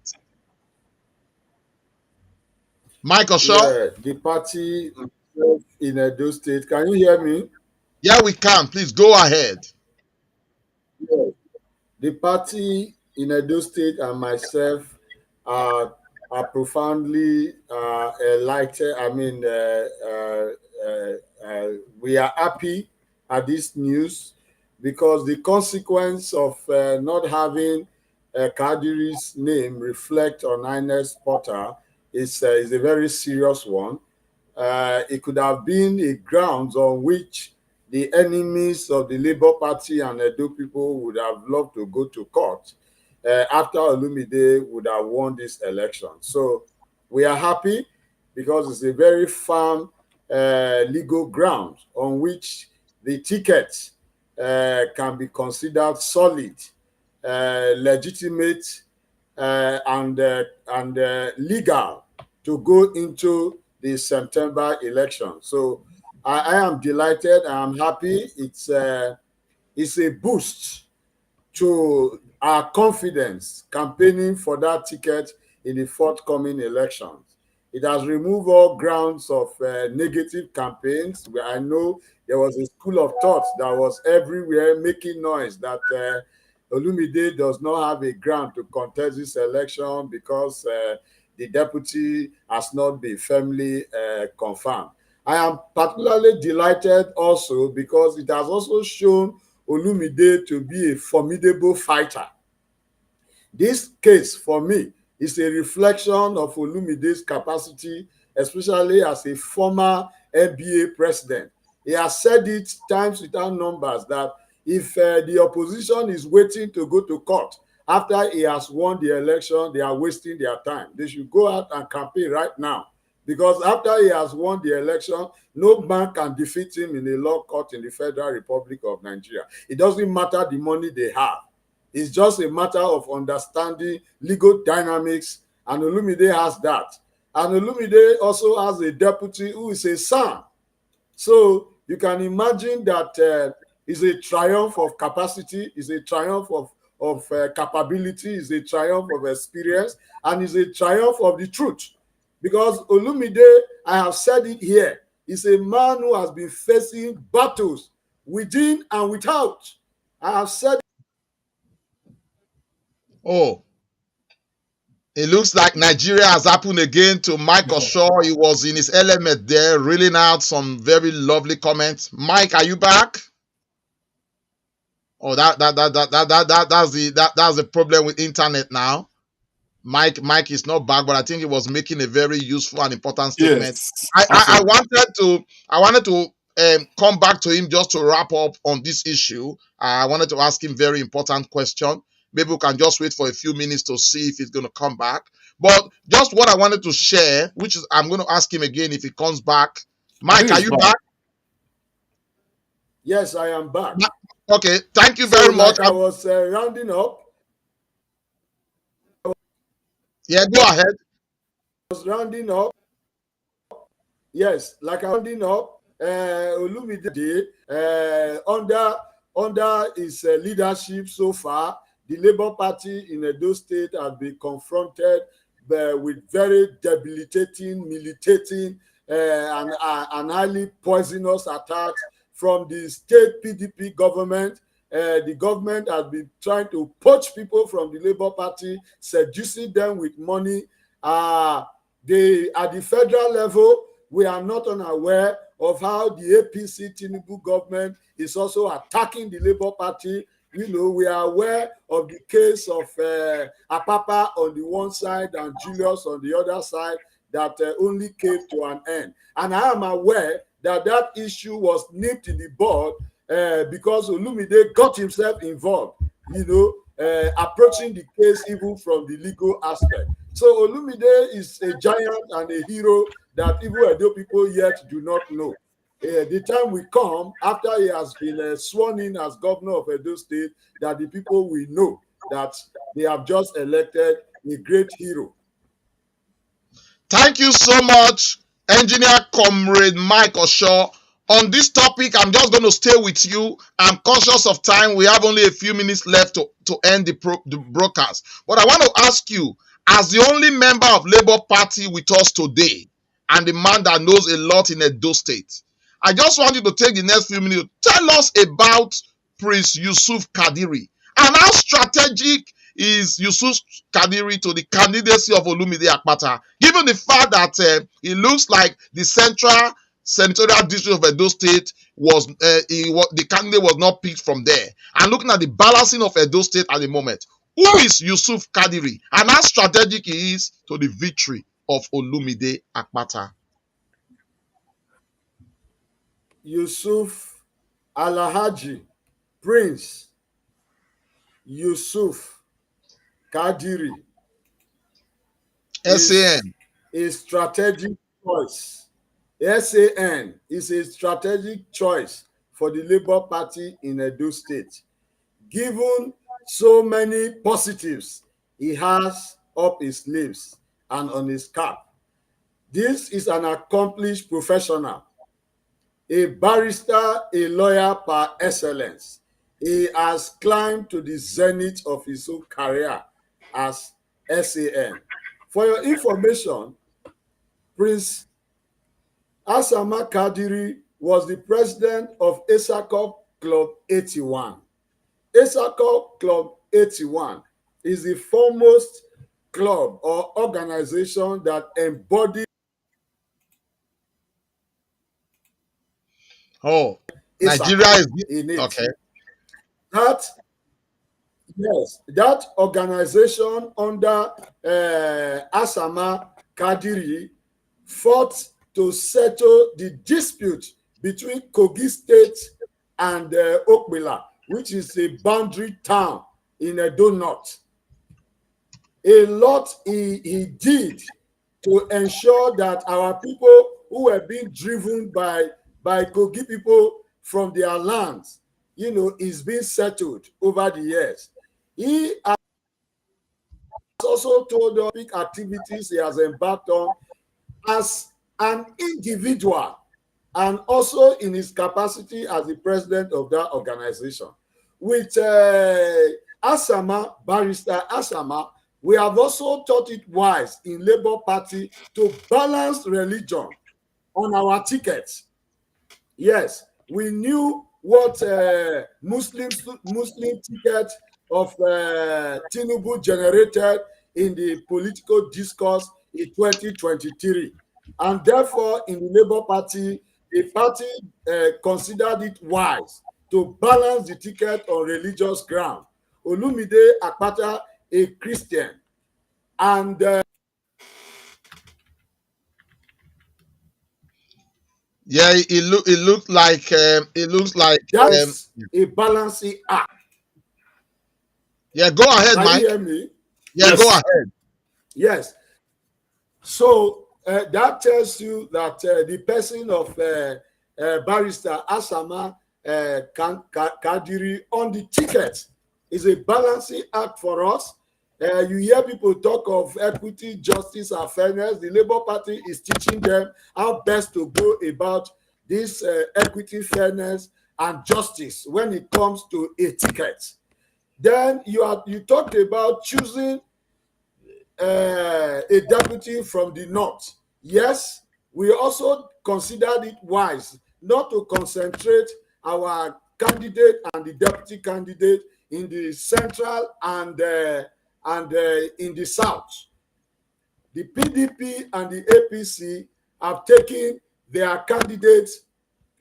Mike Osho? Yeah, the party in Edo State. Can you hear me? Yeah, we can. Please go ahead. Yes. The party in Edo State and myself are profoundly enlightened. I mean, we are happy at this news because the consequence of not having Kadiri's name reflect on INES portal is a very serious one. It could have been a grounds on which the enemies of the Labour Party and Edo people would have loved to go to court after Olumide would have won this election. So we are happy because it's a very firm legal ground on which the ticket can be considered solid, legitimate, and legal to go into the September election. So I am delighted. I'm happy. It's a boost to our confidence campaigning for that ticket in the forthcoming elections. It has removed all grounds of negative campaigns. I know there was a school of thought that was everywhere making noise that Olumide does not have a ground to contest this election because the deputy has not been firmly confirmed. I am particularly delighted also because it has also shown Olumide to be a formidable fighter. This case, for me, is a reflection of Olumide's capacity, especially as a former NBA president. He has said it times without numbers that if the opposition is waiting to go to court after he has won the election, they are wasting their time. They should go out and campaign right now. Because after he has won the election, no man can defeat him in a law court in the Federal Republic of Nigeria. It doesn't matter the money they have. It's just a matter of understanding legal dynamics, and Olumide has that. And Olumide also has a deputy who is a son. So you can imagine that it's a triumph of capacity, it's a triumph of capability, it's a triumph of experience, and it's a triumph of the truth. Because Olumide, I have said it here, is a man who has been facing battles within and without. I have said. Oh, it looks like Nigeria has happened again to Mike Osho. He was in his element there, reeling out some very lovely comments. Mike, are you back? Oh, that's the problem with internet now. Mike is not back, but I think he was making a very useful and important statement. Yes. I wanted to come back to him just to wrap up on this issue. I wanted to ask him very important question. Maybe we can just wait for a few minutes to see if he's going to come back. But just what I wanted to share, which is I'm going to ask him again if he comes back. Mike, are you back? Yes, I am back. Okay, thank you very much. I was rounding up. Yeah, go ahead. I was rounding up. Yes, like I'm rounding up. Olumide, under his leadership so far, the Labour Party in Edo State has been confronted with very debilitating, militating, and highly poisonous attacks from the state PDP government. The government has been trying to poach people from the Labour Party, seducing them with money. At the federal level, we are not unaware of how the APC Tinubu government is also attacking the Labour Party. You know, we are aware of the case of Apapa on the one side and Julius on the other side that only came to an end. And I am aware that issue was nipped in the bud because Olumide got himself involved, you know, approaching the case even from the legal aspect. So Olumide is a giant and a hero that even Edo people yet do not know. The time will come after he has been sworn in as governor of Edo State that the people will know that they have just elected a great hero. Thank you so much, Engineer Comrade Mike Osho On this topic, I'm just going to stay with you. I'm conscious of time. We have only a few minutes left to end the broadcast. But I want to ask you, as the only member of Labour Party with us today, and the man that knows a lot in Edo State, I just want you to take the next few minutes. Tell us about Prince Yusuf Kadiri and how strategic is Yusuf Kadiri to the candidacy of Olumide Akpata, given the fact that it looks like the central senatorial district of Edo State the candidate was not picked from there. And looking at the balancing of Edo State at the moment, who is Yusuf Kadiri and how strategic he is to the victory of Olumide Akpata? Yusuf Alhaji Prince Yusuf Kadiri SAN. A strategic choice. SAN is a strategic choice for the Labour Party in Edo State, given so many positives he has up his sleeves and on his cap. This is an accomplished professional, a barrister, a lawyer par excellence. He has climbed to the zenith of his own career as SAN. For your information, Prince Asama Kadiri was the president of Esakop Club 81. Esakop Club 81 is the foremost club or organization that embodies Nigeria is in it. Okay. That organization under Asama Kadiri fought to settle the dispute between Kogi State and Okbila, which is a boundary town in Edo North. A lot he did to ensure that our people who were being driven by Kogi people from their lands, is being settled over the years. He has also told us big activities he has embarked on as an individual and also in his capacity as the president of that organization. With Barrister Asama, we have also thought it wise in Labour Party to balance religion on our tickets. Yes, we knew what Muslim ticket of Tinubu generated in the political discourse in 2023. And therefore, in the Labour Party, the party considered it wise to balance the ticket on religious ground. Olumide Akpata, a Christian, and it looks like that's a balancing act. Yeah, go ahead, Can Mike. you hear me? Yeah, Yes. Go ahead. Yes. So that tells you that the person of Barrister Asama Kadiri on the ticket is a balancing act for us. You hear people talk of equity, justice, and fairness. The Labour Party is teaching them how best to go about this equity, fairness, and justice when it comes to a ticket. Then you talked about choosing a deputy from the north. Yes, we also considered it wise not to concentrate our candidate and the deputy candidate in the central and in the south. The PDP and the APC have taken their candidates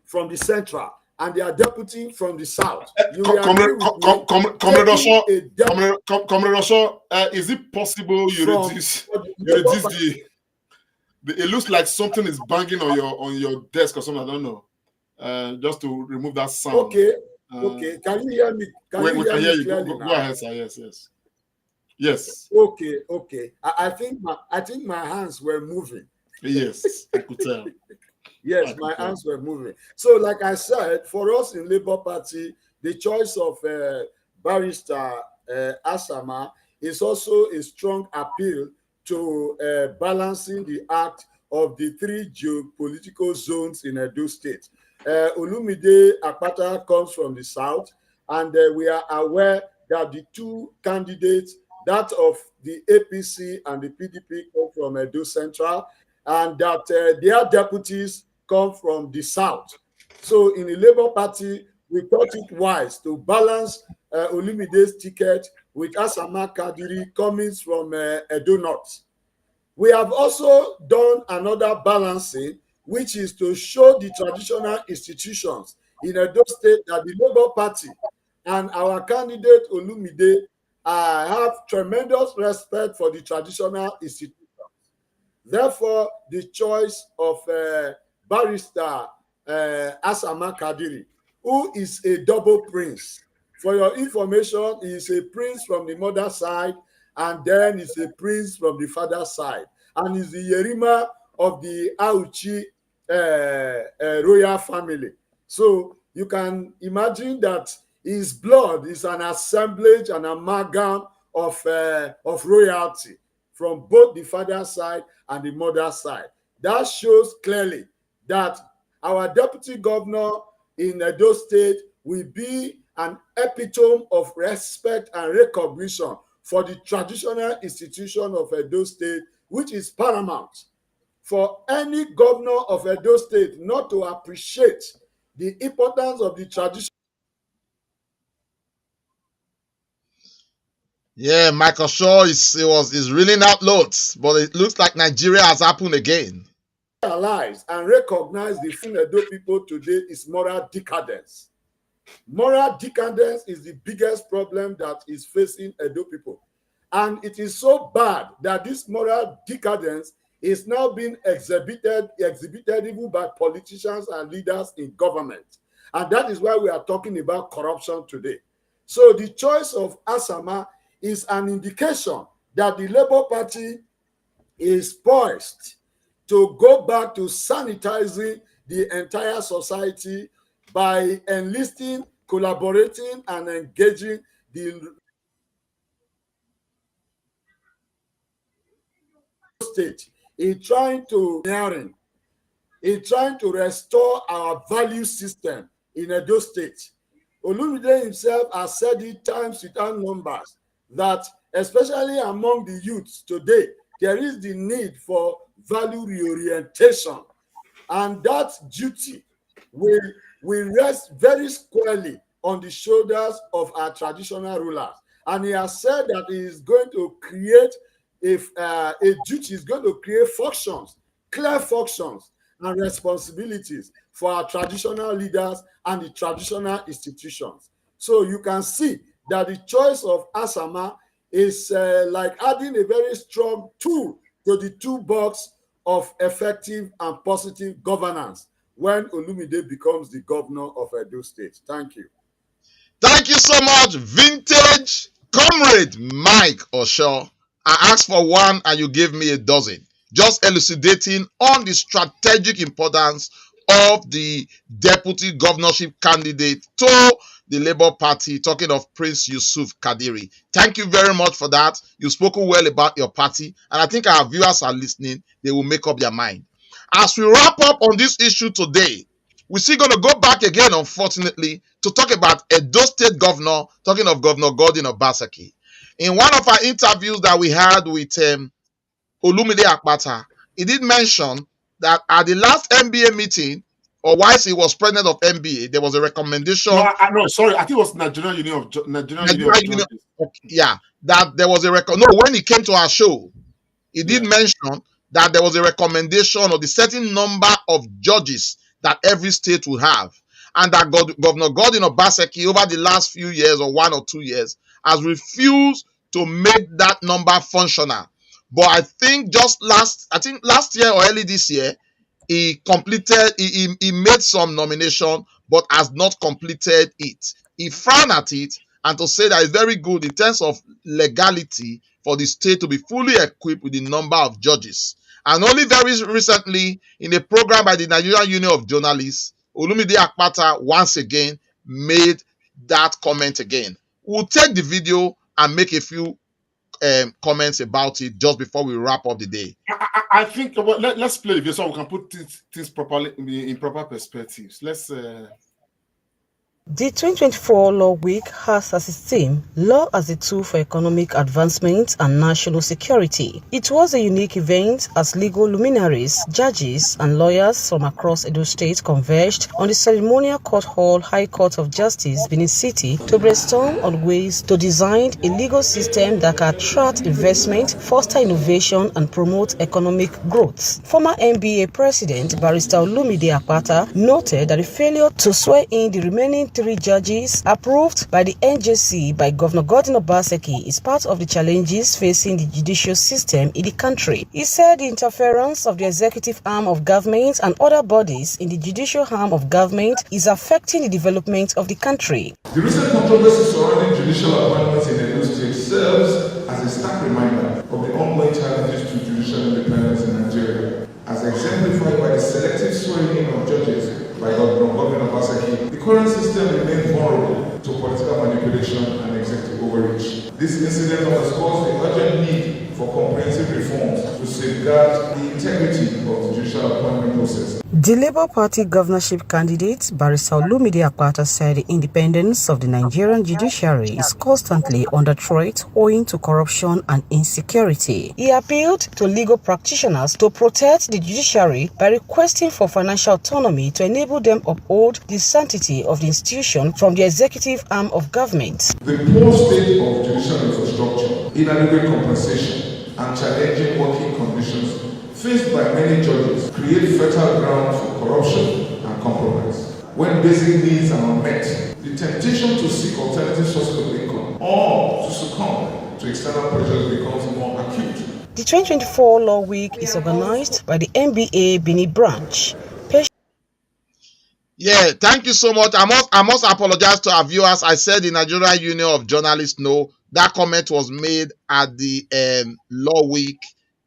from the central and their deputy from the south. Comrade Osho, is it possible you reduce it looks like something is banging on your desk or something, I don't know. Just to remove that sound. Okay. Can you hear me? We can hear you. Go ahead, sir. Yes. Okay. I think my hands were moving. Yes, I could tell. Yes, my hands were moving. So, like I said, for us in Labour Party, the choice of Barrister Asama is also a strong appeal to balancing the act of the three geopolitical zones in Edo State. Olumide Akpata comes from the south, and we are aware that the two candidates, that of the APC and the PDP, come from Edo Central, and that their deputies come from the south. So in the Labour Party, we thought it wise to balance Olumide's ticket with Asama Kadiri coming from Edo North. We have also done another balancing, which is to show the traditional institutions in Edo State that the Labour Party and our candidate Olumide have tremendous respect for the traditional institutions. Therefore, the choice of Barrister Asama Kadiri, who is a double prince. For your information, he is a prince from the mother side, and then is a prince from the father side, and is the Yerima of the Auchi royal family. So you can imagine that his blood is an assemblage, an amalgam of royalty from both the father side and the mother side. That shows clearly that our deputy governor in Edo State will be an epitome of respect and recognition for the traditional institution of Edo State, which is paramount. For any governor of Edo State not to appreciate the importance of the tradition. Yeah, Michael Shaw is reeling out loads, but it looks like Nigeria has happened again. Realize and recognize the full Edo people today is moral decadence. Moral decadence is the biggest problem that is facing Edo people. And it is so bad that this moral decadence is now being exhibited even by politicians and leaders in government. And that is why we are talking about corruption today. So the choice of Asama is an indication that the Labour Party is poised to go back to sanitizing the entire society by enlisting, collaborating, and engaging the state in trying to restore our value system in Edo State. Olumide himself has said it times without numbers that especially among the youths today, there is the need for value reorientation, and that duty will rest very squarely on the shoulders of our traditional rulers. And he has said that he is going to create a duty, is going to create functions, clear functions and responsibilities for our traditional leaders and the traditional institutions. So you can see that the choice of Asama is like adding a very strong tool to the toolbox of effective and positive governance when Olumide becomes the governor of Edo State. Thank you. Thank you so much, vintage comrade Mike Osho. I asked for one and you gave me a dozen. Just elucidating on the strategic importance of the deputy governorship candidate to the Labour Party, talking of Prince Yusuf Kadiri. Thank you very much for that. You've spoken well about your party, and I think our viewers are listening. They will make up their mind. As we wrap up on this issue today, we're still going to go back again, unfortunately, to talk about Edo State Governor, talking of Governor Godwin Obaseki. In one of our interviews that we had with Olumide Akpata, he did mention that at the last MBA meeting, or whilst he was president of MBA, there was a recommendation. No, sorry, I think it was Nigerian Union of Journalists. Yeah, that there was a no, when he came to our show, he did mention that there was a recommendation of the certain number of judges that every state will have, and that Governor Godwin Obaseki over the last few years or 1 or 2 years has refused to make that number functional. But I think last year or early this year, he made some nomination, but has not completed it. He frowned at it, and to say that it's very good in terms of legality for the state to be fully equipped with the number of judges. And only very recently, in a program by the Nigerian Union of Journalists, Olumide Akpata once again made that comment again. We'll take the video and make a few comments about it just before we wrap up the day. I think let's play the video so we can put things properly in proper perspectives. Let's. The 2024 Law Week has as its theme, Law as a Tool for Economic Advancement and National Security. It was a unique event as legal luminaries, judges, and lawyers from across Edo State converged on the ceremonial court hall High Court of Justice, Benin City, to brainstorm on ways to design a legal system that can attract investment, foster innovation, and promote economic growth. Former NBA President Barrister Olumide Akpata noted that the failure to swear in the remaining 3 judges approved by the NJC by Governor Godwin Obaseki is part of the challenges facing the judicial system in the country. He said the interference of the executive arm of government and other bodies in the judicial arm of government is affecting the development of the country. The recent controversy surrounding judicial appointments in Edo State serves as a stark reminder of the ongoing challenges to judicial independence in Nigeria, as exemplified by the selective swearing-in of judges by Governor Godwin Obaseki. The current system remains vulnerable to political manipulation and executive overreach. This incident underscores the urgent need for comprehensive reforms to safeguard the integrity of the judicial appointment process. The Labour Party governorship candidate Barrister Olumide Akpata said the independence of the Nigerian judiciary is constantly under threat owing to corruption and insecurity. He appealed to legal practitioners to protect the judiciary by requesting for financial autonomy to enable them uphold the sanctity of the institution from the executive arm of government. The poor state of judicial infrastructure, inadequate compensation, and challenging working conditions faced by many judges create fertile ground for corruption and compromise. When basic needs are unmet, the temptation to seek alternative sources of income or to succumb to external pressures becomes more acute. The 2024 Law Week is organized by the NBA Benin branch. Yeah, thank you so much. I must apologize to our viewers. I said the Nigerian Union of Journalists know that comment was made at the Law Week,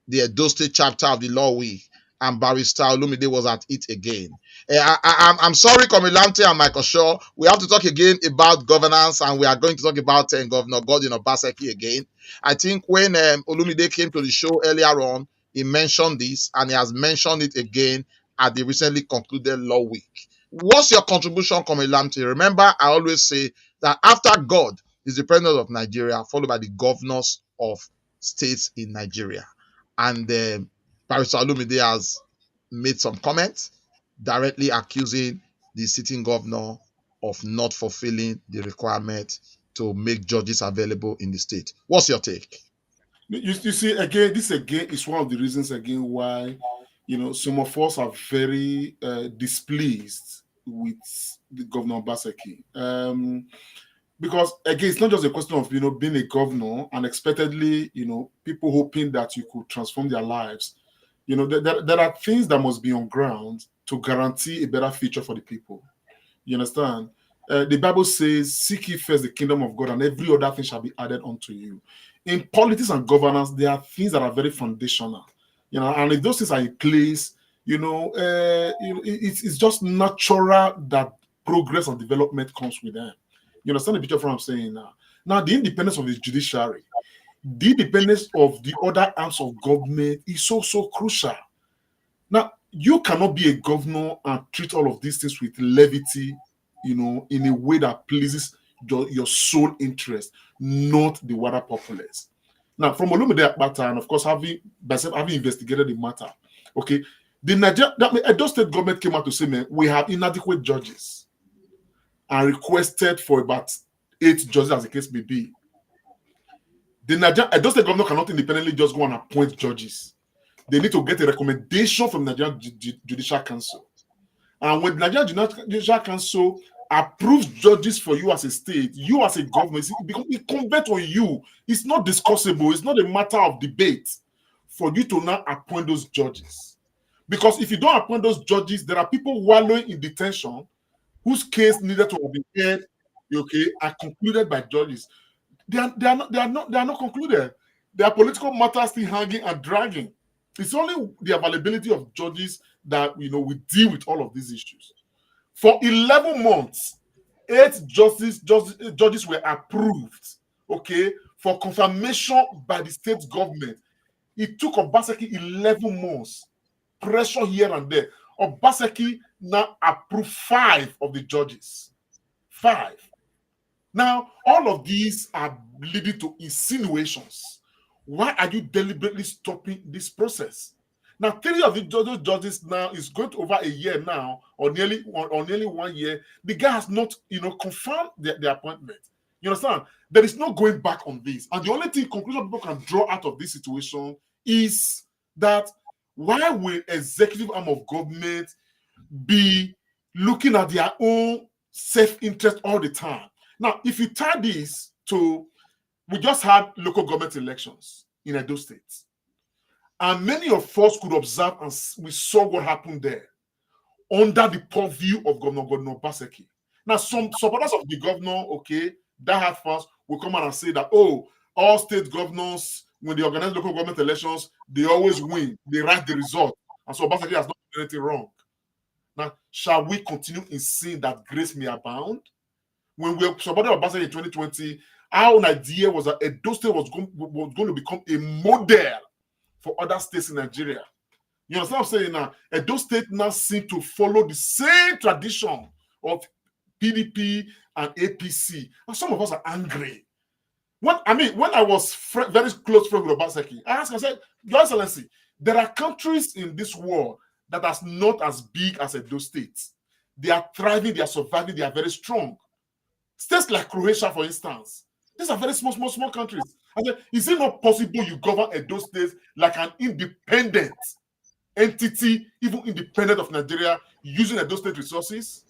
the Edo State chapter of the Law Week, and Barrister Olumide was at it again. I'm sorry, Komilante and Michael Shaw. We have to talk again about governance, and we are going to talk about Governor Godwin Obaseki again. I think when Olumide came to the show earlier on, he mentioned this, and he has mentioned it again at the recently concluded Law Week. What's your contribution, Komilante? Remember, I always say that after God is the president of Nigeria, followed by the governors of states in Nigeria. And Barrister Olumide has made some comments directly accusing the sitting governor of not fulfilling the requirement to make judges available in the state. What's your take? You see, again, this again is one of the reasons again why some of us are very displeased with the Governor Obaseki. Because again, it's not just a question of being a governor and expectedly people hoping that you could transform their lives. There are things that must be on ground to guarantee a better future for the people. You understand? The Bible says, "Seek ye first the kingdom of God, and every other thing shall be added unto you." In politics and governance, there are things that are very foundational. And if those things are in place, it's just natural that progress and development comes with them. You understand the picture of what I'm saying now? Now, the independence of the judiciary, the independence of the other arms of government is so crucial. Now, you cannot be a governor and treat all of these things with levity, in a way that pleases your sole interest, not the wider populace. Now, from Olumide Akpata, and of course, having investigated the matter, okay, the Edo State government came out to say, man, we have inadequate judges, and requested for about 8 judges, as the case may be. The Edo State governor cannot independently just go and appoint judges. They need to get a recommendation from the Nigerian Judicial Council. And when the Nigerian Judicial Council approves judges for you as a state, you as a government, it incumbent on you. It's not discussable. It's not a matter of debate for you to now appoint those judges. Because if you don't appoint those judges, there are people wallowing in detention whose case needed to have been heard, and concluded by judges. They are not concluded. There are political matters still hanging and dragging. It's only the availability of judges that we deal with all of these issues. For 11 months, 8 judges were approved, for confirmation by the state government. It took Obaseki 11 months, pressure here and there. Obaseki now approved 5 of the judges. 5. Now, all of these are leading to insinuations. Why are you deliberately stopping this process? Now, 3 of the judges now is going to over a year now, or nearly 1 year. The guy has not, confirmed the appointment. You understand? There is no going back on this. And the only conclusion people can draw out of this situation is that why will executive arm of government be looking at their own self-interest all the time? Now, if you tie this to, we just had local government elections in Edo State. And many of us could observe and we saw what happened there under the purview of Governor Obaseki. Now, some supporters of the governor, okay, that have first will come out and say that, oh, all state governors, when they organize local government elections, they always win. They write the result. And so Obaseki has not done anything wrong. Now, shall we continue in seeing that grace may abound? When we supported Obaseki in 2020, our own idea was that Edo State was going to become a model for other states in Nigeria. You understand what I'm saying now? Edo State now seems to follow the same tradition of PDP and APC. And some of us are angry. When I was very close friend with Obaseki, I said, Your Excellency, there are countries in this world that are not as big as Edo State. They are thriving, they are surviving, they are very strong. States like Croatia, for instance, these are very small countries. I said, is it not possible you govern Edo State like an independent entity, even independent of Nigeria, using Edo State resources?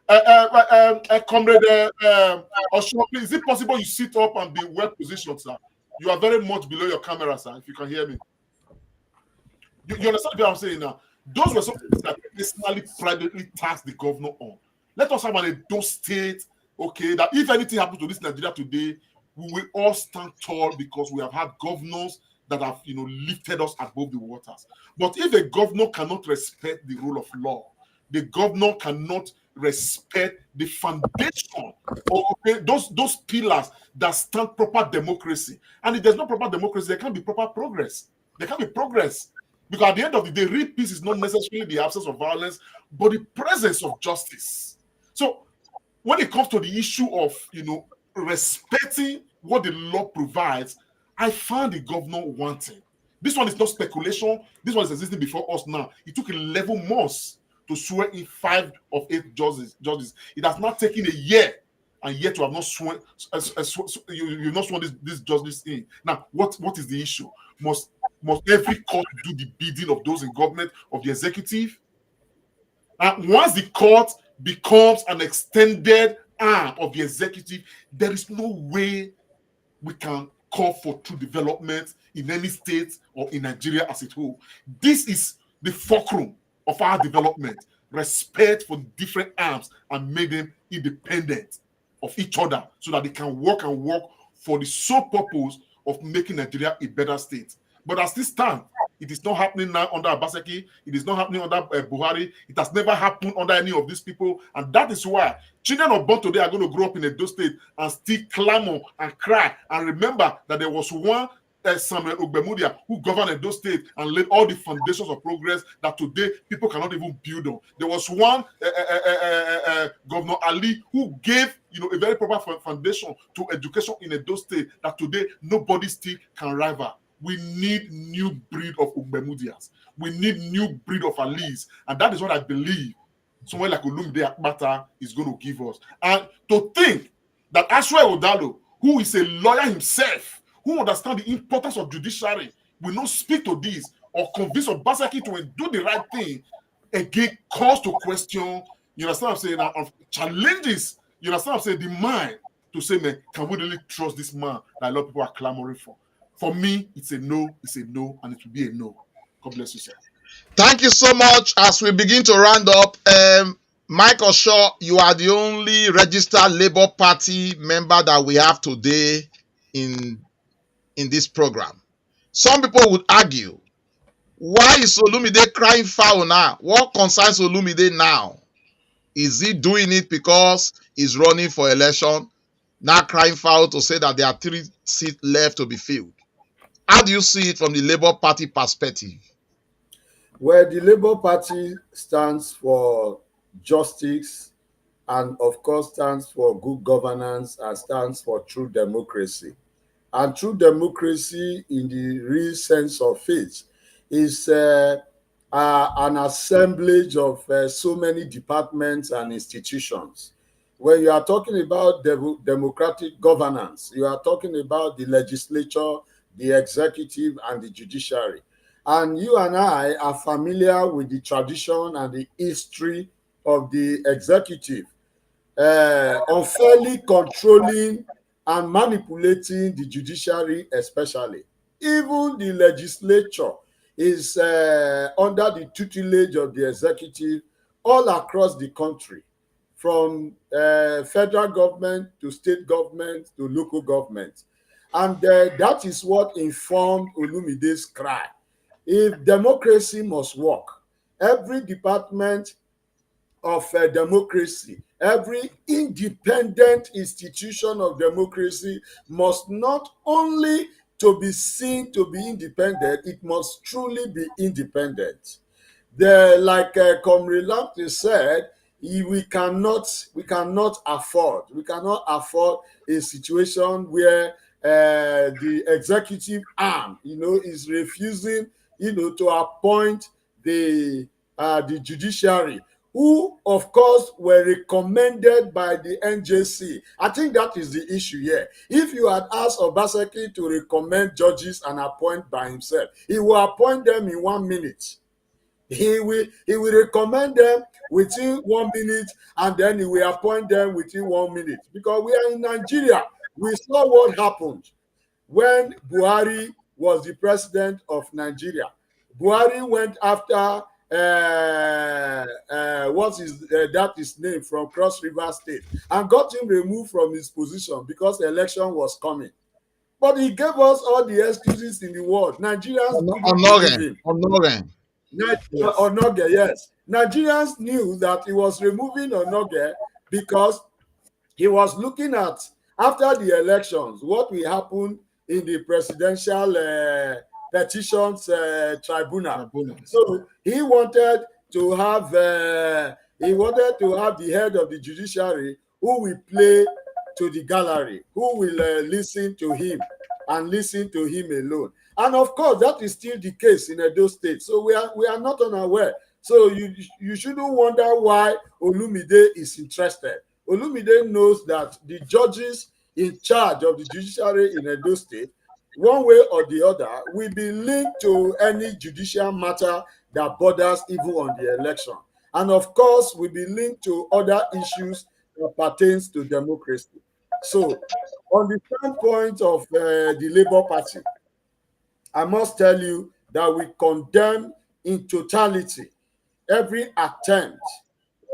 Comrade Asue, is it possible you sit up and be well positioned, sir? You are very much below your camera, sir, if you can hear me. You understand what I'm saying now? Those were some things that personally, privately tasked the governor on. Let us have an Edo State, okay, that if anything happens to this Nigeria today, we will all stand tall because we have had governors that have, lifted us above the waters. But if a governor cannot respect the rule of law, the governor cannot respect the foundation of those pillars that stand proper democracy. And if there's no proper democracy, there can't be proper progress. There can't be progress. Because at the end of the day, real peace is not necessarily the absence of violence, but the presence of justice. So when it comes to the issue of, respecting what the law provides, I found the governor wanting. This one is not speculation. This one is existing before us now. It took 11 months to swear in 5 of 8 judges. It has not taken a year, and yet you have not sworn. You've not sworn this judges in. Now, what is the issue? Must every court do the bidding of those in government, of the executive? And once the court becomes an extended arm of the executive, there is no way we can call for true development in any state or in Nigeria as a whole. This is the fulcrum of our development. Respect for different arms and make them independent of each other so that they can work for the sole purpose of making Nigeria a better state. But as this stands, it is not happening now under Obaseki. It is not happening under Buhari. It has never happened under any of these people. And that is why children of born today are going to grow up in Edo State and still clamor and cry. And remember that there was one Samuel Ogbemudia who governed Edo State and laid all the foundations of progress that today people cannot even build on. There was one Governor Ali who gave a very proper foundation to education in Edo State that today nobody still can rival. We need new breed of Ogbemudias. We need new breed of Alis. And that is what I believe somewhere like Olumide Akpata is going to give us. And to think that Asue Odalo, who is a lawyer himself, who understands the importance of judiciary, will not speak to this or convince Obaseki to do the right thing, again, calls to question, you understand what I'm saying, of challenges, you understand what I'm saying, the mind to say, man, can we really trust this man that a lot of people are clamoring for? For me, it's a no, and it will be a no. God bless you, sir. Thank you so much. As we begin to round up, Mike Asue, you are the only registered Labour Party member that we have today in this program. Some people would argue, why is Olumide crying foul now? What concerns Olumide now? Is he doing it because he's running for election, now crying foul to say that there are 3 seats left to be filled? How do you see it from the Labour Party perspective? Well, the Labour Party stands for justice and, of course, stands for good governance and stands for true democracy. And true democracy, in the real sense of it, is an assemblage of so many departments and institutions. When you are talking about democratic governance, you are talking about the legislature, the executive, and the judiciary. And you and I are familiar with the tradition and the history of the executive unfairly controlling and manipulating the judiciary, especially. Even the legislature is under the tutelage of the executive all across the country, from federal government to state government to local government. And that is what informed Olumide's cry. If democracy must work, every department of democracy, every independent institution of democracy must not only to be seen to be independent, it must truly be independent. Like Comrade Lamptey said, we cannot afford a situation where the executive arm, is refusing, to appoint the judiciary, who, of course, were recommended by the NJC. I think that is the issue here. If you had asked Obaseki to recommend judges and appoint by himself, he will appoint them in 1 minute. He will recommend them within 1 minute, and then he will appoint them within 1 minute. Because we are in Nigeria. We saw what happened when Buhari was the president of Nigeria. Buhari went after that his name from Cross River State, and got him removed from his position because the election was coming. But he gave us all the excuses in the world. Nigerians didn't believe him. Onoge, yes. Nigerians knew that he was removing Onoge because he was looking at, after the elections, what will happen in the presidential petitions tribunal. So he wanted to have the head of the judiciary who will play to the gallery, who will listen to him and listen to him alone. And of course, that is still the case in Edo State. So we are not unaware. So you shouldn't wonder why Olumide is interested. Olumide knows that the judges in charge of the judiciary in Edo State, one way or the other, will be linked to any judicial matter that borders even on the election. And of course, will be linked to other issues that pertains to democracy. So, on the standpoint of the Labour Party, I must tell you that we condemn in totality every attempt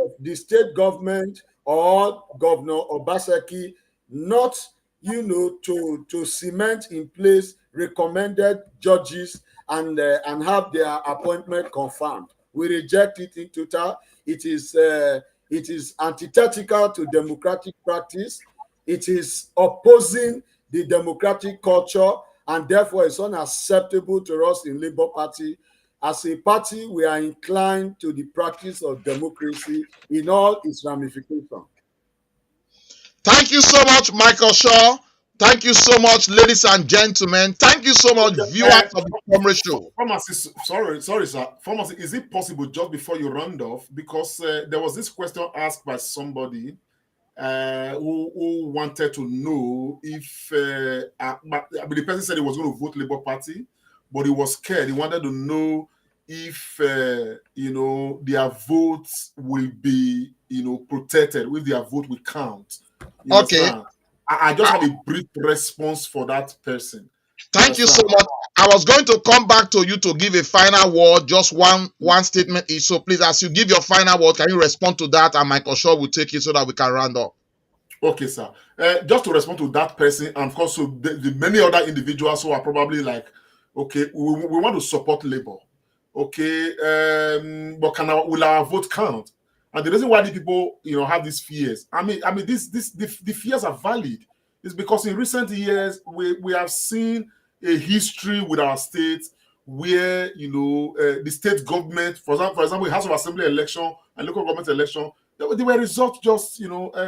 of the state government or Governor Obaseki not, to cement in place recommended judges and have their appointment confirmed. We reject it in total. It is antithetical to democratic practice. It is opposing the democratic culture, and therefore it's unacceptable to us in Labour Party. As a party, we are inclined to the practice of democracy in all its ramifications. Thank you so much, Michael Shaw. Thank you so much, ladies and gentlemen. Thank you so much, viewers of the Comrade Show. Pharmacist, sorry, sir. Pharmacist, is it possible, just before you round off, because there was this question asked by somebody who wanted to know if the person said he was going to vote Labour Party, but he was scared. He wanted to know if their votes will be protected, if their vote will count. Okay. I just have a brief response for that person. Thank you so much. I was going to come back to you to give a final word, just one statement each. So please, as you give your final word, can you respond to that? And Michael Shaw will take it so that we can round up. Okay, sir. Just to respond to that person, and of course, so the many other individuals who are probably like, okay, we want to support Labour. Okay, but will our vote count? And the reason why the people, have these fears, the fears are valid. It's because in recent years we have seen a history with our state where the state government, for example, House of Assembly election and local government election, they were results just maneuvered.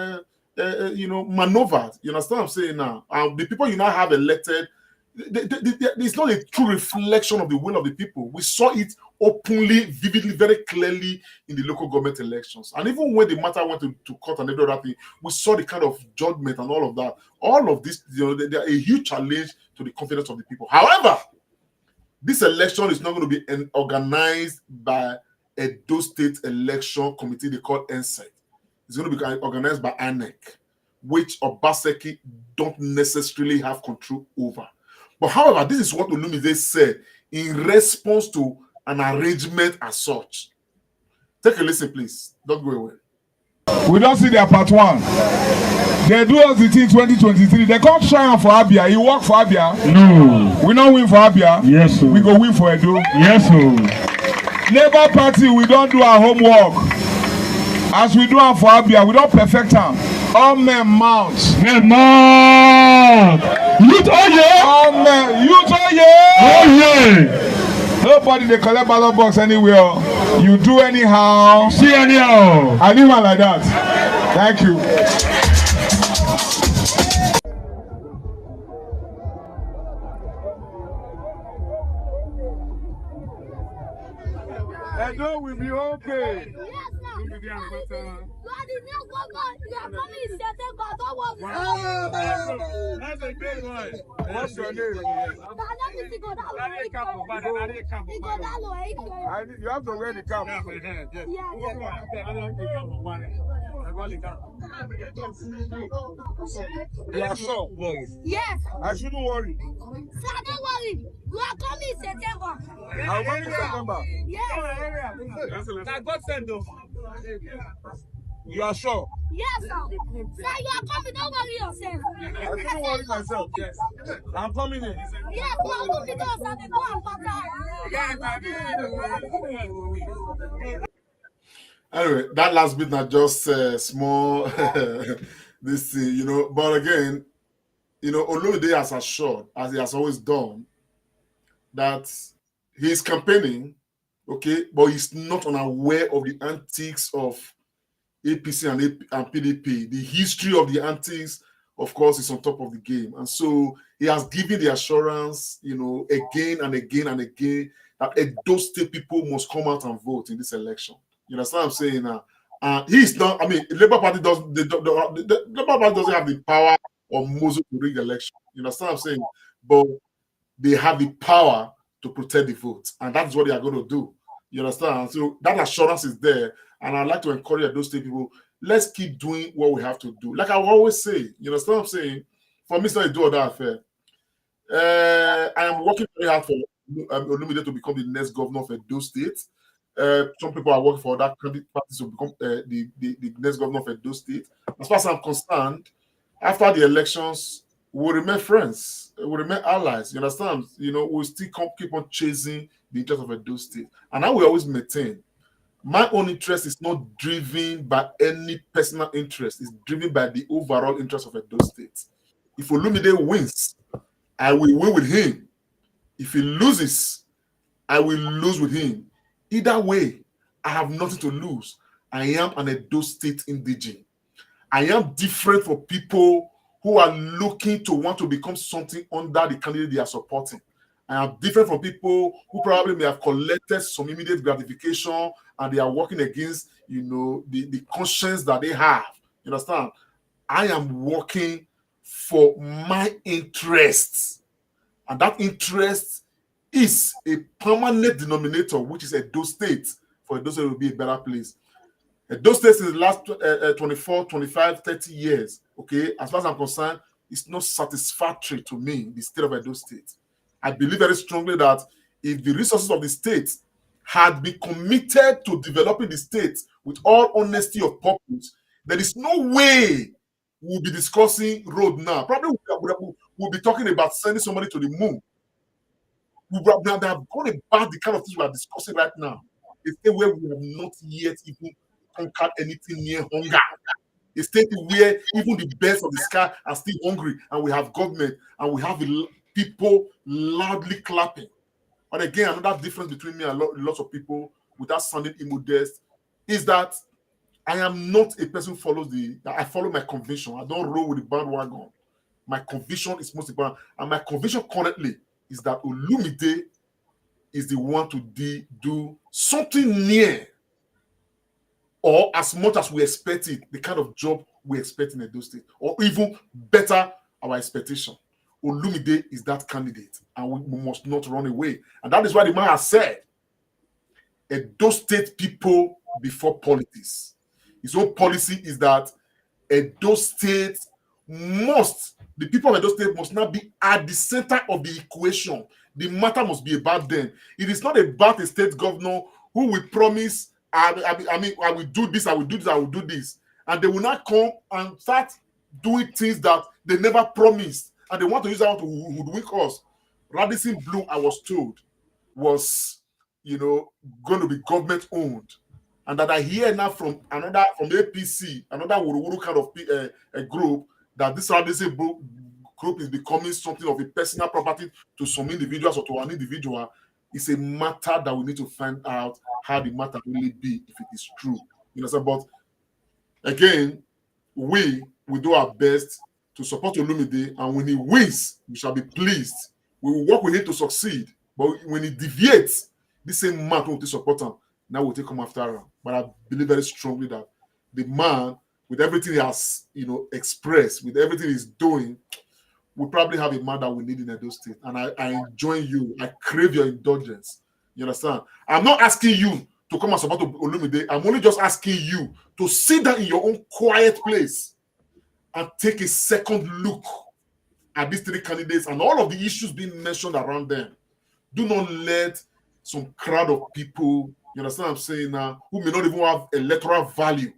You understand what I'm saying now? And the people you now have elected, it's not a true reflection of the will of the people. We saw it openly, vividly, very clearly in the local government elections. And even when the matter went to court and every other thing, we saw the kind of judgment and all of that. All of this, they are a huge challenge to the confidence of the people. However, this election is not going to be organized by Edo State Election Committee they call NSEC. It's going to be organized by INEC, which Obaseki don't necessarily have control over. But however, this is what Olumide said in response to an arrangement as such. Take a listen, please. Don't go away. We don't see their part one. They do us the thing 2023. They come try for Abia. You work for Abia? No. We don't win for Abia. Yes, sir. We go win for Edo. Yes, sir. Labour Party, we don't do our homework. As we do for Abia, we don't perfect them. All men mount. Men mount. Youth Ogie. All men. Youth Ogie. Nobody they collect ballot box anywhere. You do anyhow. See anyhow. I leave one like that. Thank you. Edo will be okay. That's a big one. What's your name? You have to wear the cap. You are sure? Yes. I shouldn't worry. Sir, don't worry. You are coming in September. I'll come in September. Yes. I got sent though. You are sure? Yes, sir. Sir, you are coming. Don't worry yourself. I shouldn't worry myself. Yes. I'm coming in. Yes, we are looking at us and they go and pattern. Anyway, that last bit not just small this thing, but again, Olumide has assured, as he has always done, that he's campaigning, okay, but he's not unaware of the antics of APC and PDP. The history of the antics, of course, is on top of the game. And so he has given the assurance, again and again and again, that Edo State people must come out and vote in this election. You understand what I'm saying now? He's not, the Labour Party the Labour Party doesn't have the power or muscle to rig the election. You understand what I'm saying? But they have the power to protect the vote. And that's what they are going to do. You understand? So that assurance is there. And I'd like to encourage those state people, let's keep doing what we have to do. Like I always say, you understand what I'm saying? For me, it's not a do or die affair. I am working very hard for Olumide to become the next governor of Edo State. Some people are working for that party to become the next governor of Edo State. As far as I'm concerned, after the elections, we'll remain friends. We'll remain allies. You understand? We'll still keep on chasing the interest of Edo State. And I will always maintain, my own interest is not driven by any personal interest. It's driven by the overall interest of Edo State. If Olumide wins, I will win with him. If he loses, I will lose with him. Either way, I have nothing to lose. I am an Edo State indigene. I am different from people who are looking to want to become something under the candidate they are supporting. I am different from people who probably may have collected some immediate gratification and they are working against, the conscience that they have. You understand? I am working for my interests. And that interest is a permanent denominator, which is Edo State. For Edo State, it will be a better place. Edo State in the last 24, 25, 30 years, okay, as far as I'm concerned, it's not satisfactory to me, the state of Edo State. I believe very strongly that if the resources of the state had been committed to developing the state with all honesty of purpose, there is no way we'll be discussing road now. Probably we'll be talking about sending somebody to the moon. They have gone about the kind of things we are discussing right now. A state where we have not yet even conquered anything near hunger. A state where even the birds of the sky are still hungry, and we have government, and we have people loudly clapping. But again, another difference between me and lots of people without sounding immodest is that I am not a person who follows I follow my conviction. I don't roll with the bandwagon. My conviction is most important. And my conviction currently is that Olumide is the one to do something near or as much as we expected, the kind of job we expect in Edo State, or even better our expectation. Olumide is that candidate, and we must not run away. And that is why the man has said, Edo State people before politics. His own policy is that Edo State the people of Edo State must not be at the center of the equation. The matter must be about them. It is not about a state governor who will promise, I will do this, I will do this, I will do this. And they will not come and start doing things that they never promised. And they want to use that to hoodwink us. Radisson Blue, I was told, was, going to be government owned. And that I hear now from APC, another Wuru kind of a group, that this Radisson Blue group is becoming something of a personal property to some individuals or to an individual. It's a matter that we need to find out how the matter really be, if it is true. But again, we do our best to support Olumide, and when he wins, we shall be pleased. We will work with him to succeed. But when he deviates, this same man will support him. Now we'll take him after him. But I believe very strongly that the man, with everything he has, expressed, with everything he's doing, we probably have a man that we need in Edo State. And I join you. I crave your indulgence. You understand? I'm not asking you to come and support Olumide. I'm only just asking you to sit down in your own quiet place and take a second look at these three candidates and all of the issues being mentioned around them. Do not let some crowd of people, you understand what I'm saying now, who may not even have electoral value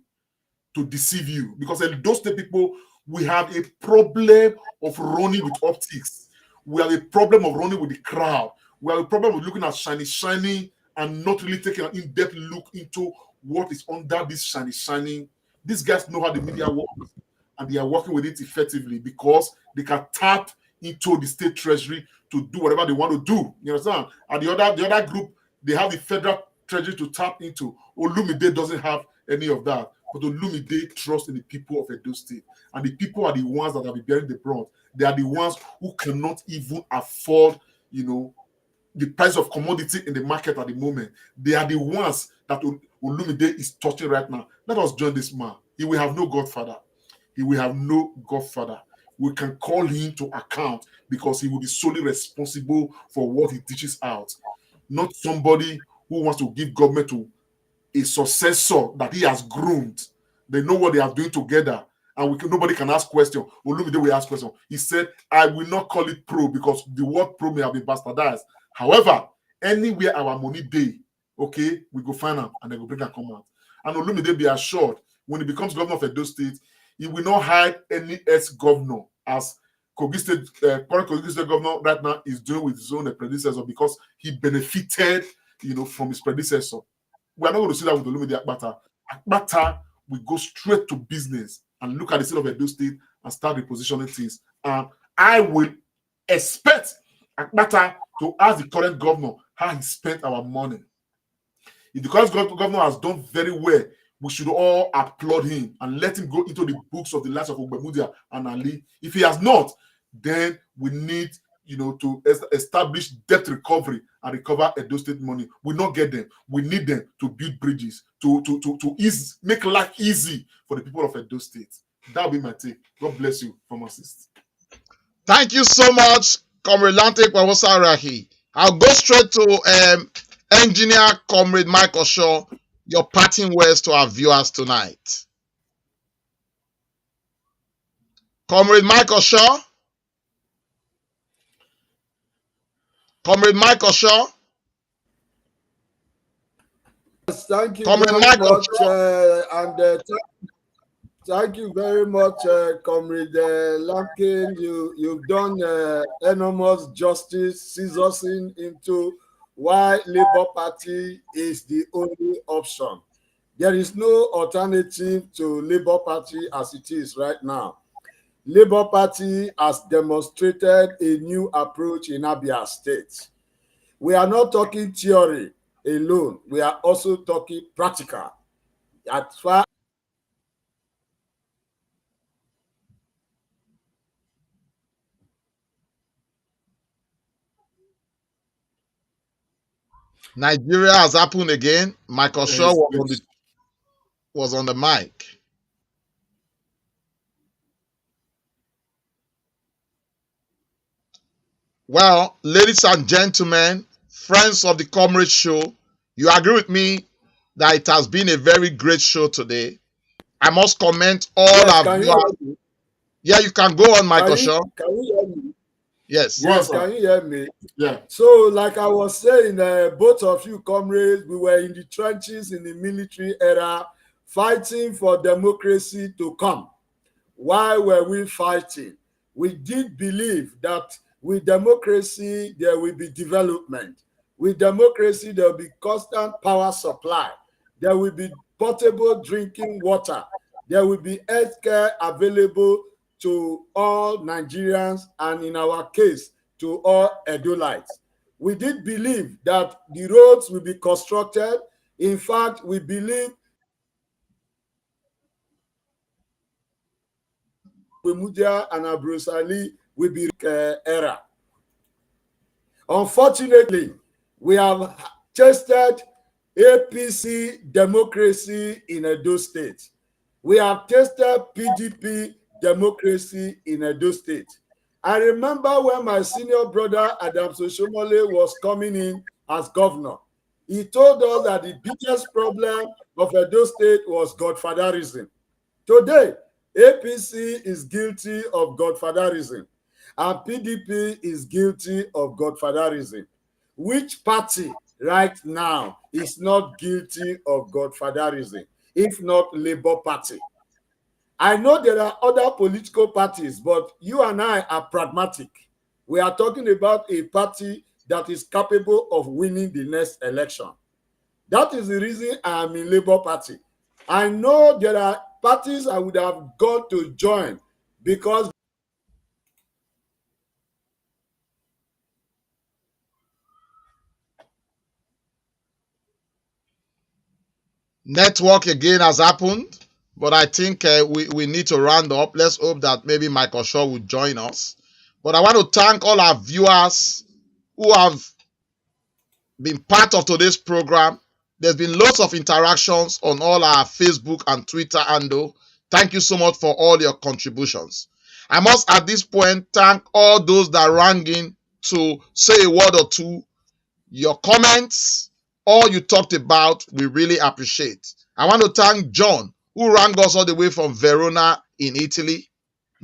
to deceive you. Because those State people, we have a problem of running with optics. We have a problem of running with the crowd. We have a problem of looking at shiny, and not really taking an in-depth look into what is under this shiny. These guys know how the media works, and they are working with it effectively because they can tap into the state treasury to do whatever they want to do. You understand? And the other group, they have the federal treasury to tap into. Olumide doesn't have any of that. But Olumide trusts in the people of Edo State. And the people are the ones that will be bearing the brunt. They are the ones who cannot even afford, the price of commodity in the market at the moment. They are the ones that Olumide is touching right now. Let us join this man. He will have no godfather. He will have no godfather. We can call him to account because he will be solely responsible for what he teaches out. Not somebody who wants to give government to a successor that he has groomed. They know what they are doing together, and nobody can ask questions. Olumide will ask questions. He said, I will not call it pro because the word pro may have been bastardized. However, anywhere our money day, okay, we go find them and they will bring and come out. And Olumide, be assured, when he becomes governor of Edo State, he will not hire any ex-governor as current Kogi State governor right now is doing with his own predecessor because he benefited, from his predecessor. We are not going to see that with Olumide Akpata. Akpata will go straight to business and look at the state of Edo State and start repositioning things. And I will expect Akpata to ask the current governor how he spent our money. If the current governor has done very well, we should all applaud him and let him go into the books of the lives of Ogbemudia and Ali. If he has not, then we need to establish debt recovery and recover Edo State money. We not get them. We need them to build bridges, to make life easy for the people of Edo State. That will be my take. God bless you, pharmacist. Thank you so much, Comrade Lante Kwawosarahi. I'll go straight to Engineer Comrade Michael Shaw, your parting words to our viewers tonight. Comrade Michael Shaw. Comrade Michael Shaw. Thank you Comrade very Michael much, thank you very much, Comrade Lampkin. You've done enormous justice, scissoring into why Labour Party is the only option. There is no alternative to Labour Party as it is right now. Labour Party has demonstrated a new approach in Abia State. We are not talking theory alone. We are also talking practical. As far Nigeria has happened again. Michael Shaw Yes, was on the mic. Well, ladies and gentlemen, friends of the Comrade Show, you agree with me that it has been a very great show today. I must commend all our can you viewers. hear me? Yeah, you can go on, Michael Shaw. Can you hear me? Yes. Go on, sir. Can you hear me? Yeah. So, like I was saying, both of you comrades, we were in the trenches in the military era, fighting for democracy to come. Why were we fighting? We did believe that with democracy, there will be development. With democracy, there will be constant power supply. There will be portable drinking water. There will be healthcare available to all Nigerians, and in our case, to all Edolites. We did believe that the roads will be constructed. In fact, we believe Wemudia and Abrusali will be era. Unfortunately, we have tested APC democracy in Edo State. We have tested PDP democracy in Edo State. I remember when my senior brother Adam Soshomole was coming in as governor. He told us that the biggest problem of Edo State was godfatherism. Today, APC is guilty of godfatherism and PDP is guilty of godfatherism. Which party right now is not guilty of godfatherism, if not Labour Party? I know there are other political parties, but you and I are pragmatic. We are talking about a party that is capable of winning the next election. That is the reason I am in Labour Party. I know there are parties I would have gone to join because Network again has happened, but I think we need to round up. Let's hope that maybe Michael Shaw will join us. But I want to thank all our viewers who have been part of today's program. There's been lots of interactions on all our Facebook and Twitter handle. Thank you so much for all your contributions. I must at this point thank all those that rang in to say a word or two. Your comments, all you talked about, we really appreciate. I want to thank John, who rang us all the way from Verona in Italy.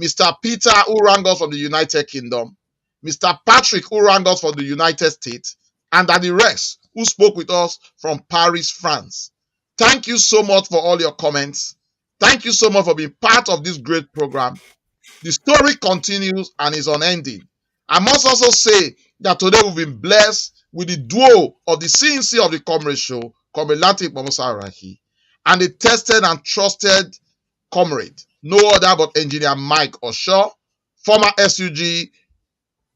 Mr. Peter, who rang us from the United Kingdom. Mr. Patrick, who rang us from the United States. And Daddy Rex, who spoke with us from Paris, France. Thank you so much for all your comments. Thank you so much for being part of this great program. The story continues and is unending. I must also say that today we've been blessed with the duo of the CNC of the Comrade Show, Comrade Latif Momosaraki, and the tested and trusted comrade, no other but Engineer Mike Osho, former SUG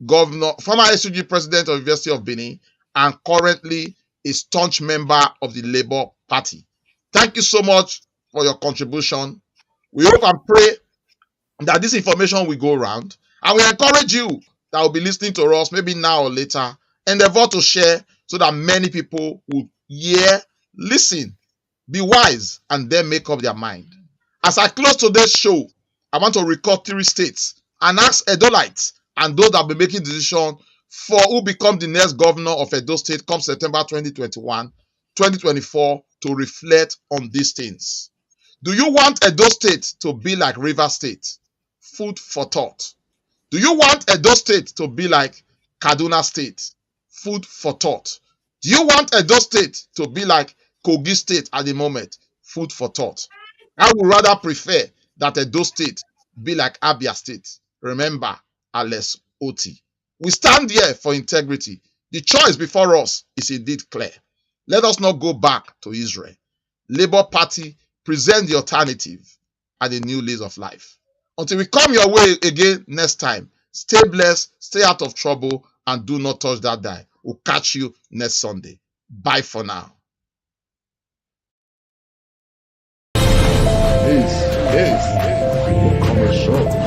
governor, former SUG president of the University of Benin, and currently a staunch member of the Labour Party. Thank you so much for your contribution. We hope and pray that this information will go around, and we encourage you that will be listening to us maybe now or later, endeavor to share so that many people will hear, listen, be wise, and then make up their mind. As I close today's show, I want to record 3 states and ask Edolites and those that will be making decision for who become the next governor of Edo State come September 2021, 2024 to reflect on these things. Do you want Edo State to be like Rivers State? Food for thought. Do you want Edo State to be like Kaduna State? Food for thought. Do you want Edo State to be like Kogi State at the moment? Food for thought. I would rather prefer that Edo State be like Abia State. Remember, Alex Oti. We stand here for integrity. The choice before us is indeed clear. Let us not go back to Israel. Labour Party present the alternative and a new lease of life. Until we come your way again next time, stay blessed, stay out of trouble, and do not touch that die. We'll catch you next Sunday. Bye for now. Peace. Commercial.